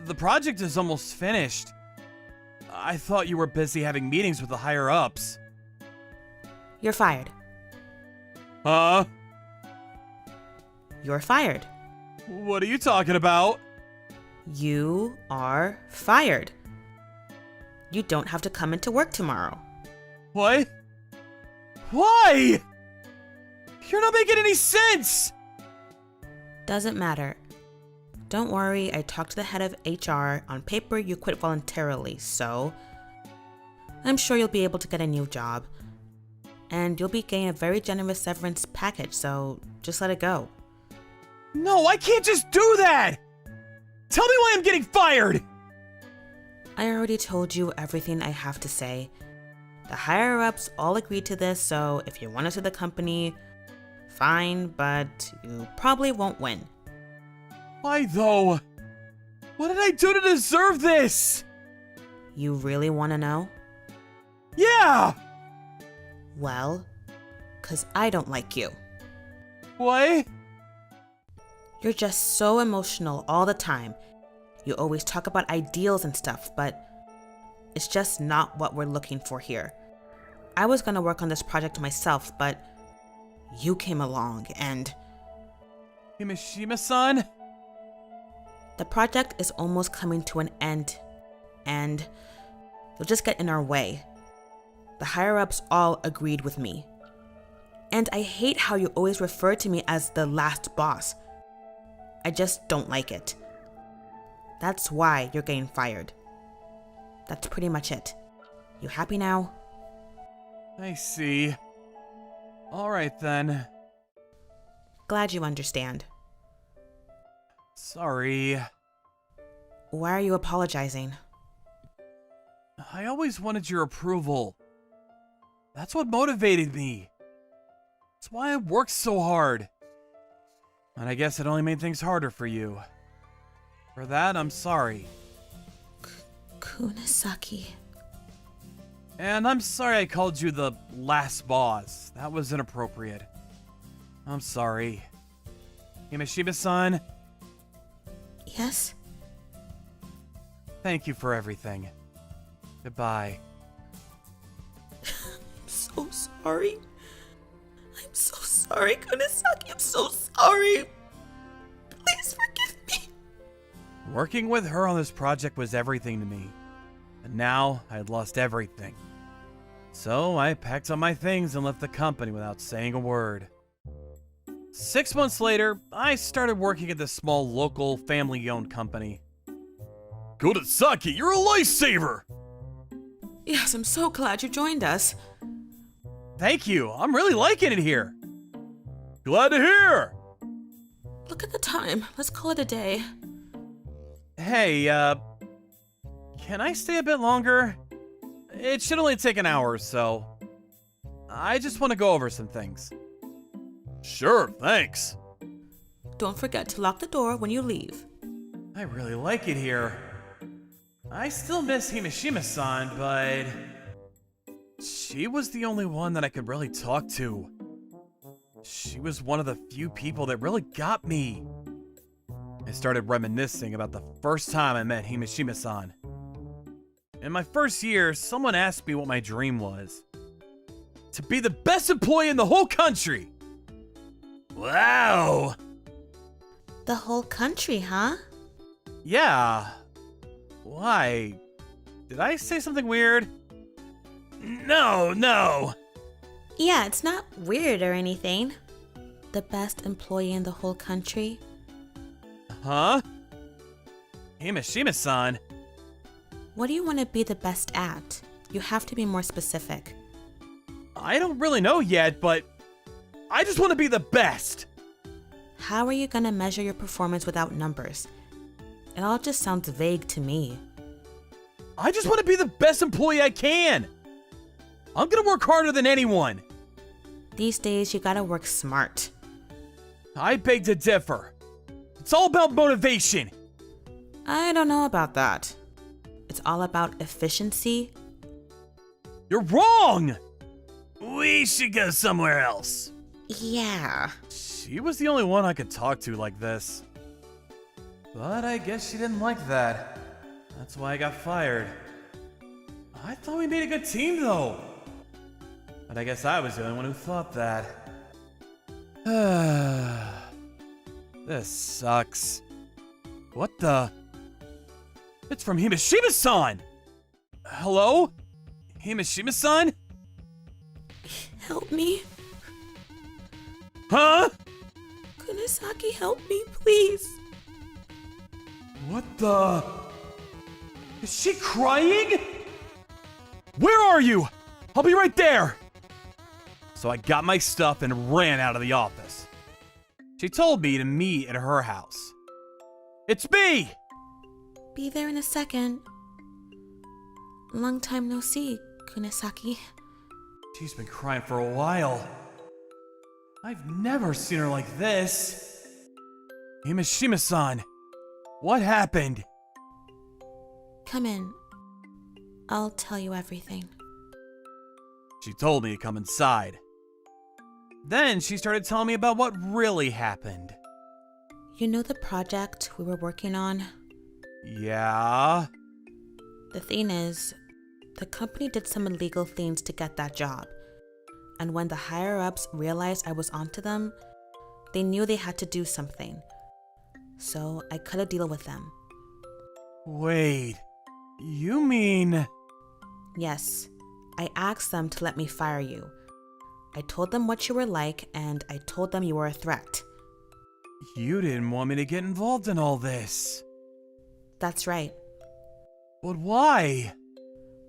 The project is almost finished. I thought you were busy having meetings with the higher-ups. You're fired. Huh? You're fired. What are you talking about? You are fired. You don't have to come into work tomorrow. What? Why? You're not making any sense! Doesn't matter. Don't worry, I talked to the head of HR. On paper, you quit voluntarily, so I'm sure you'll be able to get a new job. And you'll be getting a very generous severance package, so just let it go. No, I can't just do that! Tell me why I'm getting fired! I already told you everything I have to say. The higher-ups all agreed to this, so if you want to sue the company, fine, but you probably won't win. Why though? What did I do to deserve this? You really want to know? Yeah! Well, 'cause I don't like you. What? You're just so emotional all the time. You always talk about ideals and stuff, but it's just not what we're looking for here. I was gonna work on this project myself, but you came along and Himishima-san? the project is almost coming to an end, and you'll just get in our way. The higher-ups all agreed with me. And I hate how you always refer to me as the last boss. I just don't like it. That's why you're getting fired. That's pretty much it. You happy now? I see. Alright then. Glad you understand. Sorry. Why are you apologizing? I always wanted your approval. That's what motivated me. That's why I worked so hard. And I guess it only made things harder for you. For that, I'm sorry. Kunisaki. And I'm sorry I called you the last boss. That was inappropriate. I'm sorry. Himishima-san, Yes? thank you for everything. Goodbye. I'm so sorry. I'm so sorry, Kunisaki. I'm so sorry. Please forgive me. Working with her on this project was everything to me. And now I had lost everything. So I packed up my things and left the company without saying a word. 6 months later, I started working at this small local family-owned company. Kunisaki, you're a lifesaver! Yes, I'm so glad you joined us. Thank you, I'm really liking it here. Glad to hear! Look at the time. Let's call it a day. Hey, can I stay a bit longer? It should only take an hour or so. I just want to go over some things. Sure, thanks. Don't forget to lock the door when you leave. I really like it here. I still miss Himishima-san, but she was the only one that I could really talk to. She was one of the few people that really got me. I started reminiscing about the first time I met Himishima-san. In my first year, someone asked me what my dream was. To be the best employee in the whole country! Wow! The whole country, huh? Yeah. Why? Did I say something weird? No. Yeah, it's not weird or anything. The best employee in the whole country. Huh? Himishima-san. What do you want to be the best at? You have to be more specific. I don't really know yet, but I just want to be the best. How are you gonna measure your performance without numbers? It all just sounds vague to me. I just want to be the best employee I can. I'm gonna work harder than anyone. These days, you gotta work smart. I beg to differ. It's all about motivation. I don't know about that. It's all about efficiency. You're wrong! We should go somewhere else. Yeah. She was the only one I could talk to like this. But I guess she didn't like that. That's why I got fired. I thought we made a good team though. But I guess I was the only one who thought that. This sucks. What the? It's from Himashima-san! Hello? Himashima-san? Help me. Huh? Kunisaki, help me, please. What the? Is she crying? Where are you? I'll be right there. So I got my stuff and ran out of the office. She told me to meet at her house. It's me! Be there in a second. Long time no see, Kunisaki. She's been crying for a while. I've never seen her like this. Himashima-san, what happened? Come in. I'll tell you everything. She told me to come inside. Then she started telling me about what really happened. You know the project we were working on? Yeah? The thing is, the company did some illegal things to get that job. And when the higher-ups realized I was onto them, they knew they had to do something. So I cut a deal with them. Wait, you mean... Yes, I asked them to let me fire you. I told them what you were like, and I told them you were a threat. You didn't want me to get involved in all this. That's right. But why?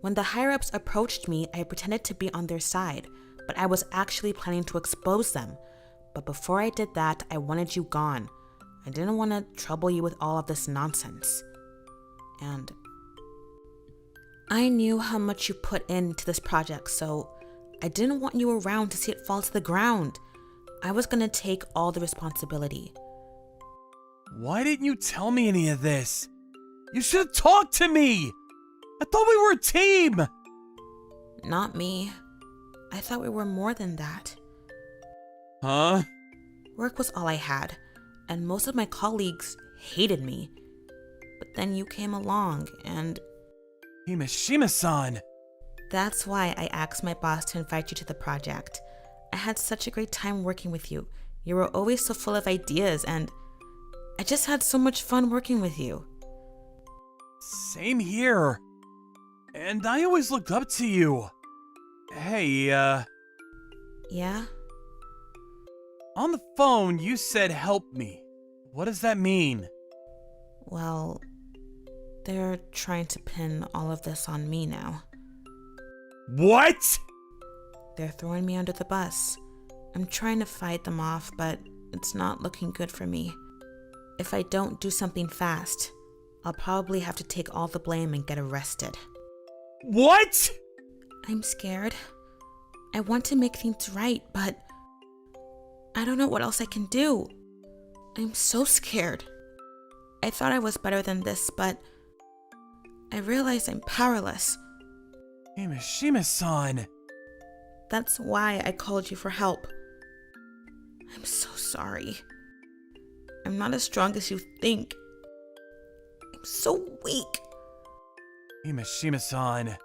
When the higher-ups approached me, I pretended to be on their side, but I was actually planning to expose them. But before I did that, I wanted you gone. I didn't want to trouble you with all of this nonsense. And I knew how much you put into this project, so I didn't want you around to see it fall to the ground. I was gonna take all the responsibility. Why didn't you tell me any of this? You should have talked to me! I thought we were a team! Not me. I thought we were more than that. Huh? Work was all I had, and most of my colleagues hated me. But then you came along, and Himashima-san! that's why I asked my boss to invite you to the project. I had such a great time working with you. You were always so full of ideas, and I just had so much fun working with you. Same here. And I always looked up to you. Hey, Yeah? on the phone you said help me. What does that mean? Well, they're trying to pin all of this on me now. What? They're throwing me under the bus. I'm trying to fight them off, but it's not looking good for me. If I don't do something fast, I'll probably have to take all the blame and get arrested. What? I'm scared. I want to make things right, but I don't know what else I can do. I'm so scared. I thought I was better than this, but I realize I'm powerless. Himashima-san. That's why I called you for help. I'm so sorry. I'm not as strong as you think. I'm so weak. Himashima-san.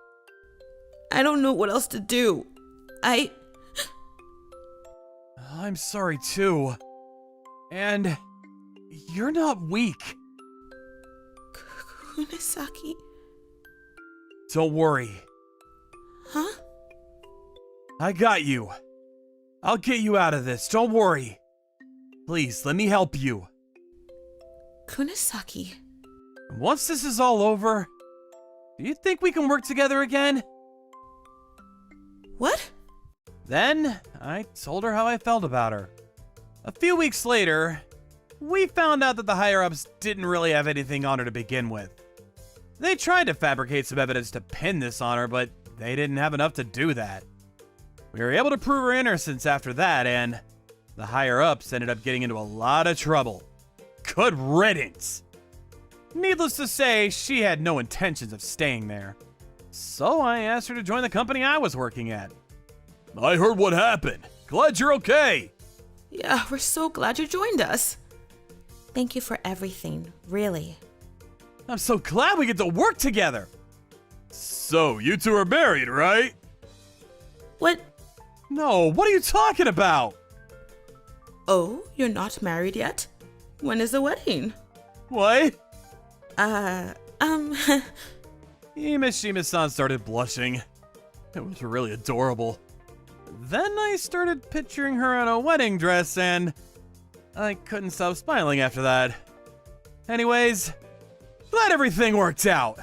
I don't know what else to do. I'm sorry too. And you're not weak. Kunisaki. Don't worry. Huh? I got you. I'll get you out of this. Don't worry. Please, let me help you. Kunisaki. Once this is all over, do you think we can work together again? What? Then, I told her how I felt about her. A few weeks later, we found out that the higher-ups didn't really have anything on her to begin with. They tried to fabricate some evidence to pin this on her, but they didn't have enough to do that. We were able to prove her innocence after that, and the higher-ups ended up getting into a lot of trouble. Good riddance! Needless to say, she had no intentions of staying there. So I asked her to join the company I was working at. I heard what happened. Glad you're okay. Yeah, we're so glad you joined us. Thank you for everything, really. I'm so glad we get to work together. So, you two are married, right? What? No, what are you talking about? Oh, you're not married yet? When is the wedding? What? Mishima-san started blushing. It was really adorable. Then I started picturing her in a wedding dress, and I couldn't stop smiling after that. Anyways, glad everything worked out.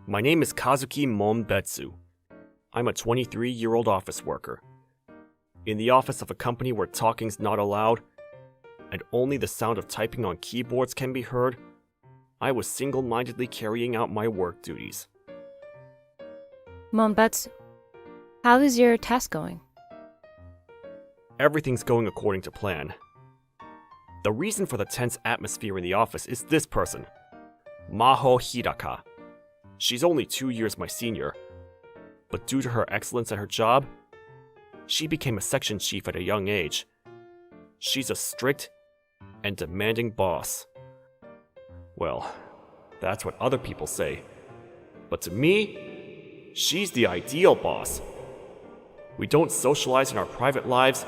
My name is Kazuki Monbetsu. I'm a 23-year-old office worker. In the office of a company where talking's not allowed, and only the sound of typing on keyboards can be heard, I was single-mindedly carrying out my work duties. Monbetsu, how is your task going? Everything's going according to plan. The reason for the tense atmosphere in the office is this person, Maho Hidaka. She's only 2 years my senior, but due to her excellence at her job, she became a section chief at a young age. She's a strict and demanding boss. Well, that's what other people say. But to me, she's the ideal boss. We don't socialize in our private lives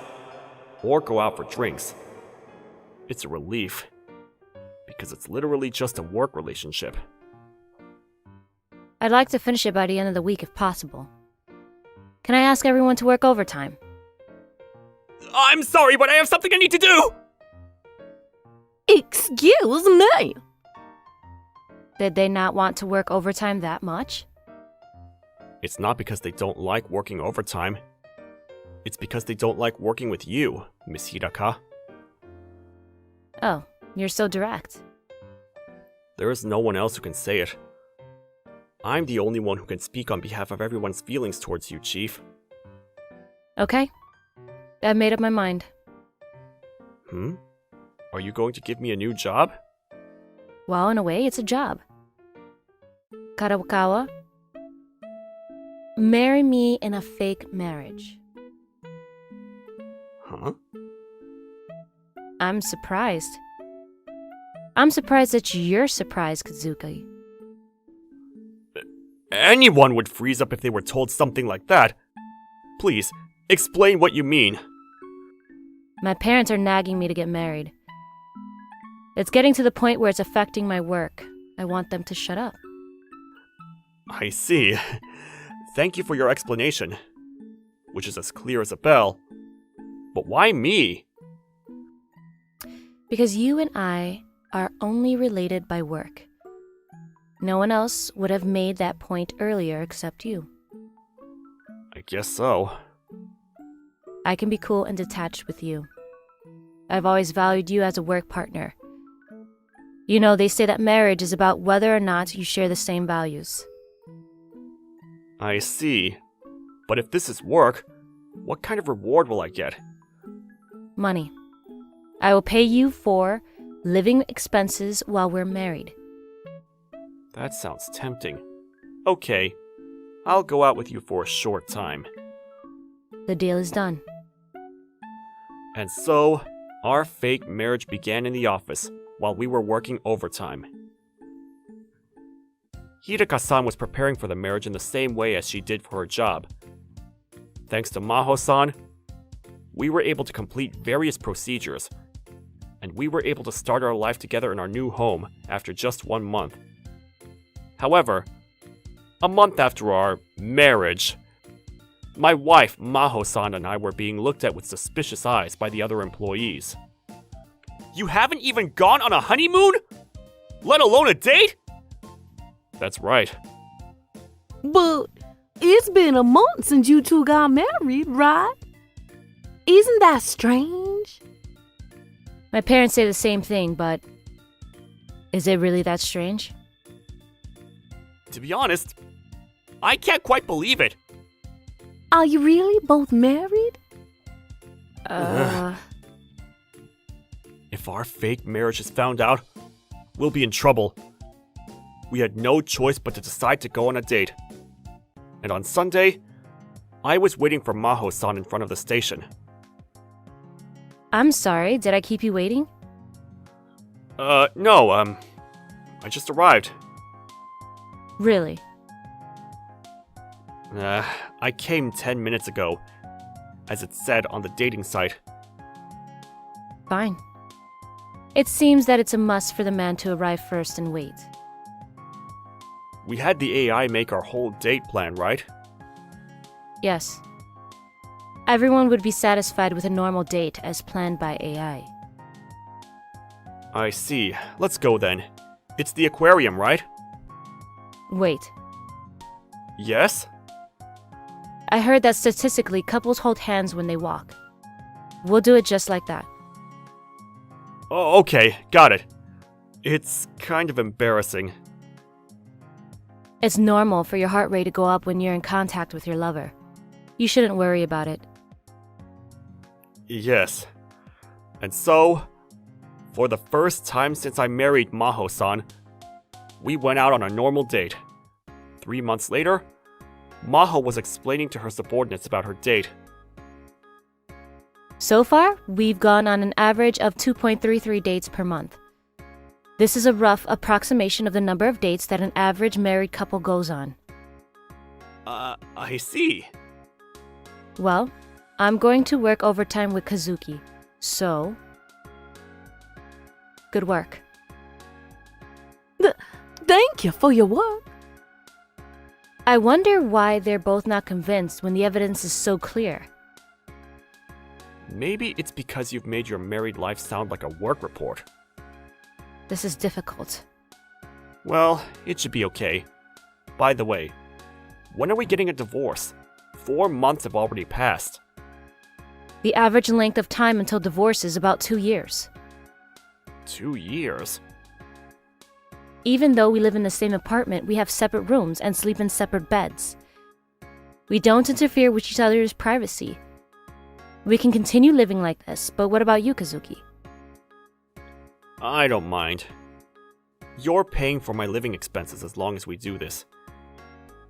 or go out for drinks. It's a relief, because it's literally just a work relationship. I'd like to finish it by the end of the week if possible. Can I ask everyone to work overtime? I'm sorry, but I have something I need to do! Excuse me. Did they not want to work overtime that much? It's not because they don't like working overtime. It's because they don't like working with you, Miss Hidaka. Oh, you're so direct. There is no one else who can say it. I'm the only one who can speak on behalf of everyone's feelings towards you, Chief. Okay. I've made up my mind. Are you going to give me a new job? Well, in a way, it's a job. Karawakawa, marry me in a fake marriage. Huh? I'm surprised. I'm surprised that you're surprised, Kazuki. Anyone would freeze up if they were told something like that. Please, explain what you mean. My parents are nagging me to get married. It's getting to the point where it's affecting my work. I want them to shut up. I see. Thank you for your explanation, which is as clear as a bell. But why me? Because you and I are only related by work. No one else would have made that point earlier except you. I guess so. I can be cool and detached with you. I've always valued you as a work partner. You know, they say that marriage is about whether or not you share the same values. I see. But if this is work, what kind of reward will I get? Money. I will pay you for living expenses while we're married. That sounds tempting. Okay, I'll go out with you for a short time. The deal is done. And so, our fake marriage began in the office while we were working overtime. Hidaka-san was preparing for the marriage in the same way as she did for her job. Thanks to Maho-san, we were able to complete various procedures, and we were able to start our life together in our new home after just 1 month. However, a month after our marriage, my wife, Maho-san, and I were being looked at with suspicious eyes by the other employees. You haven't even gone on a honeymoon? Let alone a date? That's right. But it's been a month since you two got married, right? Isn't that strange? My parents say the same thing, but is it really that strange? To be honest, I can't quite believe it. Are you really both married? If our fake marriage is found out, we'll be in trouble. We had no choice but to decide to go on a date. And on Sunday, I was waiting for Maho-san in front of the station. I'm sorry, did I keep you waiting? No, I just arrived. Really? I came 10 minutes ago, as it said on the dating site. Fine. It seems that it's a must for the man to arrive first and wait. We had the AI make our whole date plan, right? Yes. Everyone would be satisfied with a normal date as planned by AI. I see. Let's go then. It's the aquarium, right? Wait, Yes? I heard that statistically couples hold hands when they walk. We'll do it just like that. Oh, okay, got it. It's kind of embarrassing. It's normal for your heart rate to go up when you're in contact with your lover. You shouldn't worry about it. Yes. And so, for the first time since I married Maho-san, we went out on a normal date. 3 months later, Maho was explaining to her subordinates about her date. So far, we've gone on an average of 2.33 dates per month. This is a rough approximation of the number of dates that an average married couple goes on. I see. Well, I'm going to work overtime with Kazuki, so... Good work. Thank you for your work. I wonder why they're both not convinced when the evidence is so clear. Maybe it's because you've made your married life sound like a work report. This is difficult. Well, it should be okay. By the way, when are we getting a divorce? 4 months have already passed. The average length of time until divorce is about 2 years. 2 years? Even though we live in the same apartment, we have separate rooms and sleep in separate beds. We don't interfere with each other's privacy. We can continue living like this, but what about you, Kazuki? I don't mind. You're paying for my living expenses as long as we do this.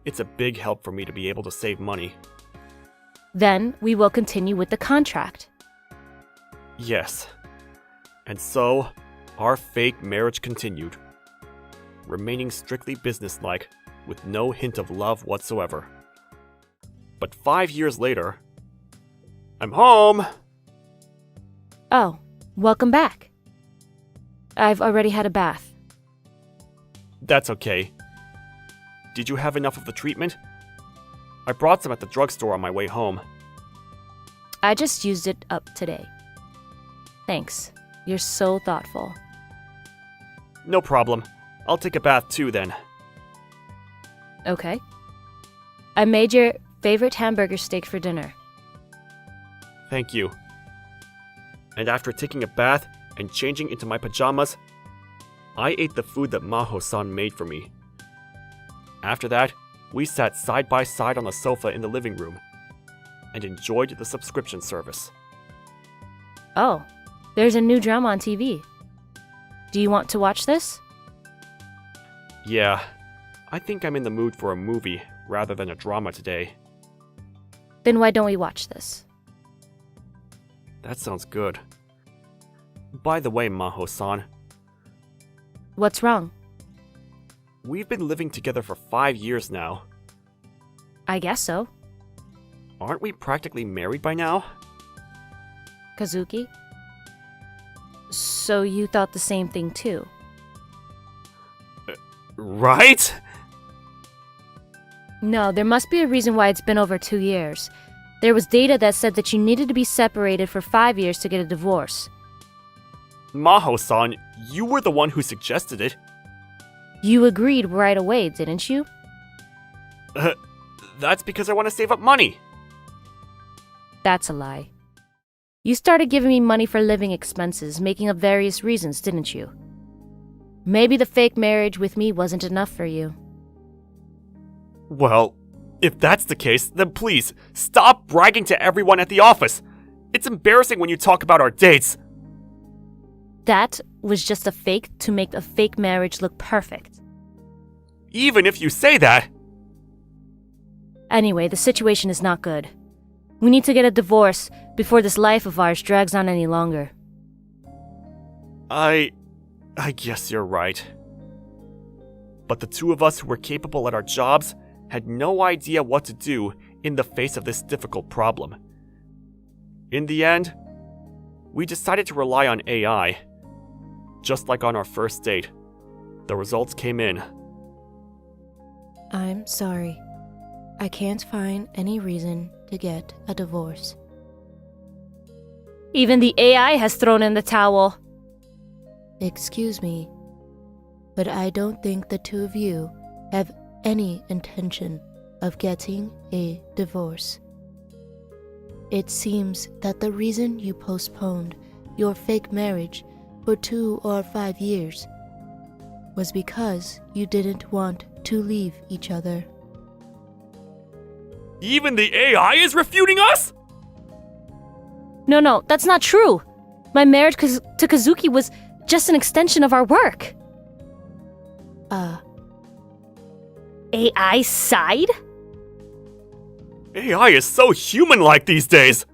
It's a big help for me to be able to save money. Then we will continue with the contract. Yes. And so, our fake marriage continued. Remaining strictly businesslike, with no hint of love whatsoever. But 5 years later, I'm home! Oh, welcome back. I've already had a bath. That's okay. Did you have enough of the treatment? I brought some at the drugstore on my way home. I just used it up today. Thanks. You're so thoughtful. No problem. I'll take a bath too then. Okay. I made your favorite hamburger steak for dinner. Thank you. And after taking a bath and changing into my pajamas, I ate the food that Maho-san made for me. After that, we sat side by side on the sofa in the living room and enjoyed the subscription service. Oh, there's a new drama on TV. Do you want to watch this? Yeah, I think I'm in the mood for a movie rather than a drama today. Then why don't we watch this? That sounds good. By the way, Maho-san, What's wrong? we've been living together for 5 years now. I guess so. Aren't we practically married by now? Kazuki? So you thought the same thing too? Right? No, there must be a reason why it's been over 2 years. There was data that said that you needed to be separated for 5 years to get a divorce. Maho-san, you were the one who suggested it. You agreed right away, didn't you? That's because I want to save up money. That's a lie. You started giving me money for living expenses, making up various reasons, didn't you? Maybe the fake marriage with me wasn't enough for you. Well, if that's the case, then please, stop bragging to everyone at the office. It's embarrassing when you talk about our dates. That was just a fake to make a fake marriage look perfect. Even if you say that. Anyway, the situation is not good. We need to get a divorce before this life of ours drags on any longer. I guess you're right. But the two of us who were capable at our jobs had no idea what to do in the face of this difficult problem. In the end, we decided to rely on AI. Just like on our first date, the results came in. I'm sorry. I can't find any reason to get a divorce. Even the AI has thrown in the towel. Excuse me, but I don't think the two of you have any intention of getting a divorce. It seems that the reason you postponed your fake marriage for 2 or 5 years was because you didn't want to leave each other. Even the AI is refuting us? No, that's not true. My marriage to Kazuki was just an extension of our work. AI side? AI is so human-like these days.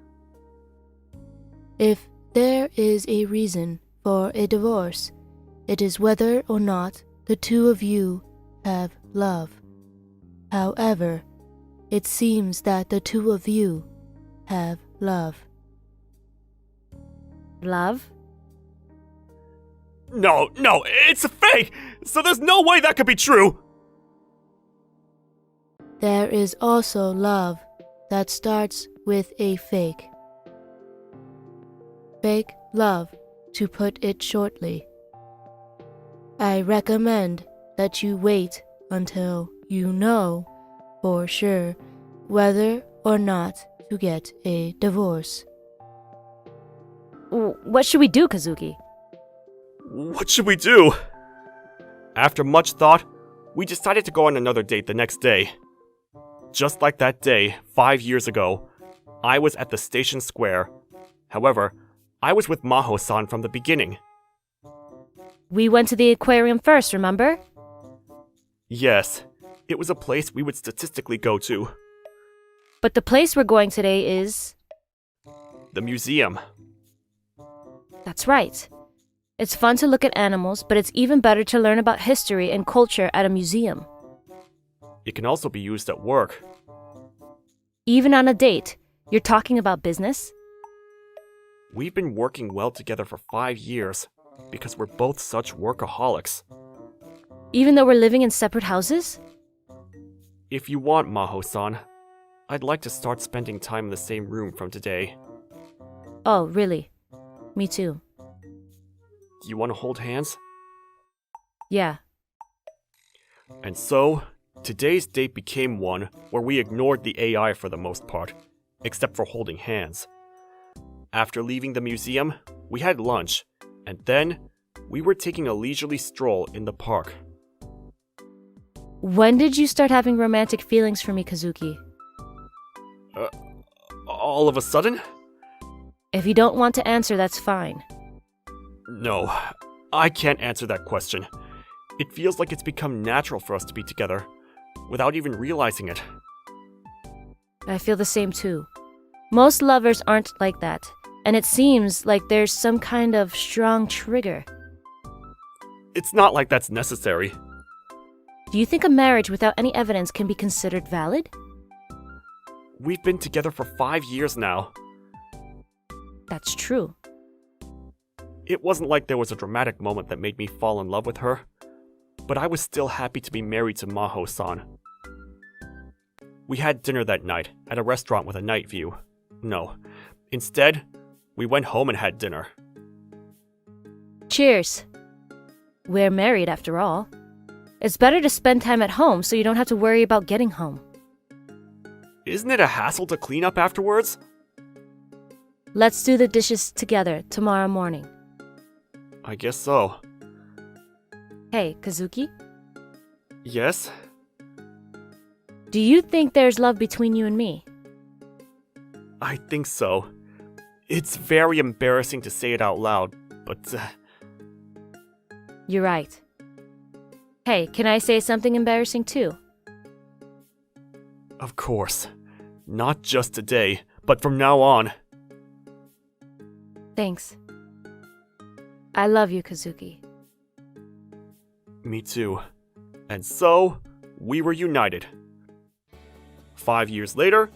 If there is a reason for a divorce, it is whether or not the two of you have love. However, it seems that the two of you have love. Love? No, it's a fake! So there's no way that could be true! There is also love that starts with a fake. Fake love, to put it shortly. I recommend that you wait until you know for sure whether or not to get a divorce. What should we do, Kazuki? What should we do? After much thought, we decided to go on another date the next day. Just like that day, 5 years ago, I was at the station square. However, I was with Maho-san from the beginning. We went to the aquarium first, remember? Yes, it was a place we would statistically go to. But the place we're going today is... The museum. That's right. It's fun to look at animals, but it's even better to learn about history and culture at a museum. It can also be used at work. Even on a date, you're talking about business? We've been working well together for 5 years because we're both such workaholics. Even though we're living in separate houses? If you want, Maho-san, I'd like to start spending time in the same room from today. Oh, really? Me too. You want to hold hands? Yeah. And so, today's date became one where we ignored the AI for the most part, except for holding hands. After leaving the museum, we had lunch, and then we were taking a leisurely stroll in the park. When did you start having romantic feelings for me, Kazuki? All of a sudden? If you don't want to answer, that's fine. No, I can't answer that question. It feels like it's become natural for us to be together, without even realizing it. I feel the same too. Most lovers aren't like that, and it seems like there's some kind of strong trigger. It's not like that's necessary. Do you think a marriage without any evidence can be considered valid? We've been together for 5 years now. That's true. It wasn't like there was a dramatic moment that made me fall in love with her, but I was still happy to be married to Maho-san. We had dinner that night at a restaurant with a night view. No, instead, we went home and had dinner. Cheers. We're married after all. It's better to spend time at home so you don't have to worry about getting home. Isn't it a hassle to clean up afterwards? Let's do the dishes together tomorrow morning. I guess so. Hey, Kazuki? Yes? Do you think there's love between you and me? I think so. It's very embarrassing to say it out loud, but You're right. Hey, can I say something embarrassing too? Of course. Not just today, but from now on. Thanks. I love you, Kazuki. Me too. And so, we were united. 5 years later,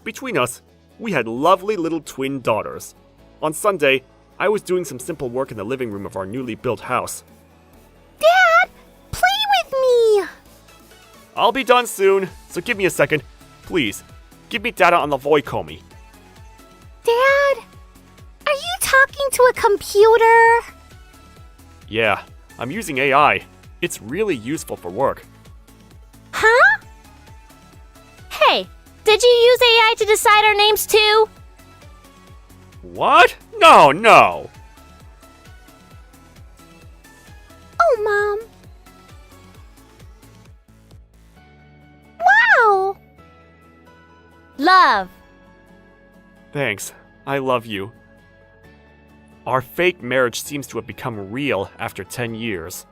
between us, we had lovely little twin daughters. On Sunday, I was doing some simple work in the living room of our newly built house. Dad, play with me! I'll be done soon, so give me a second. Please, give me data on the Voikomi. Dad, are you talking to a computer? Yeah, I'm using AI. It's really useful for work. Huh? Hey, did you use AI to decide our names too? What? No. Oh, Mom. Wow! Love. Thanks. I love you. Our fake marriage seems to have become real after 10 years.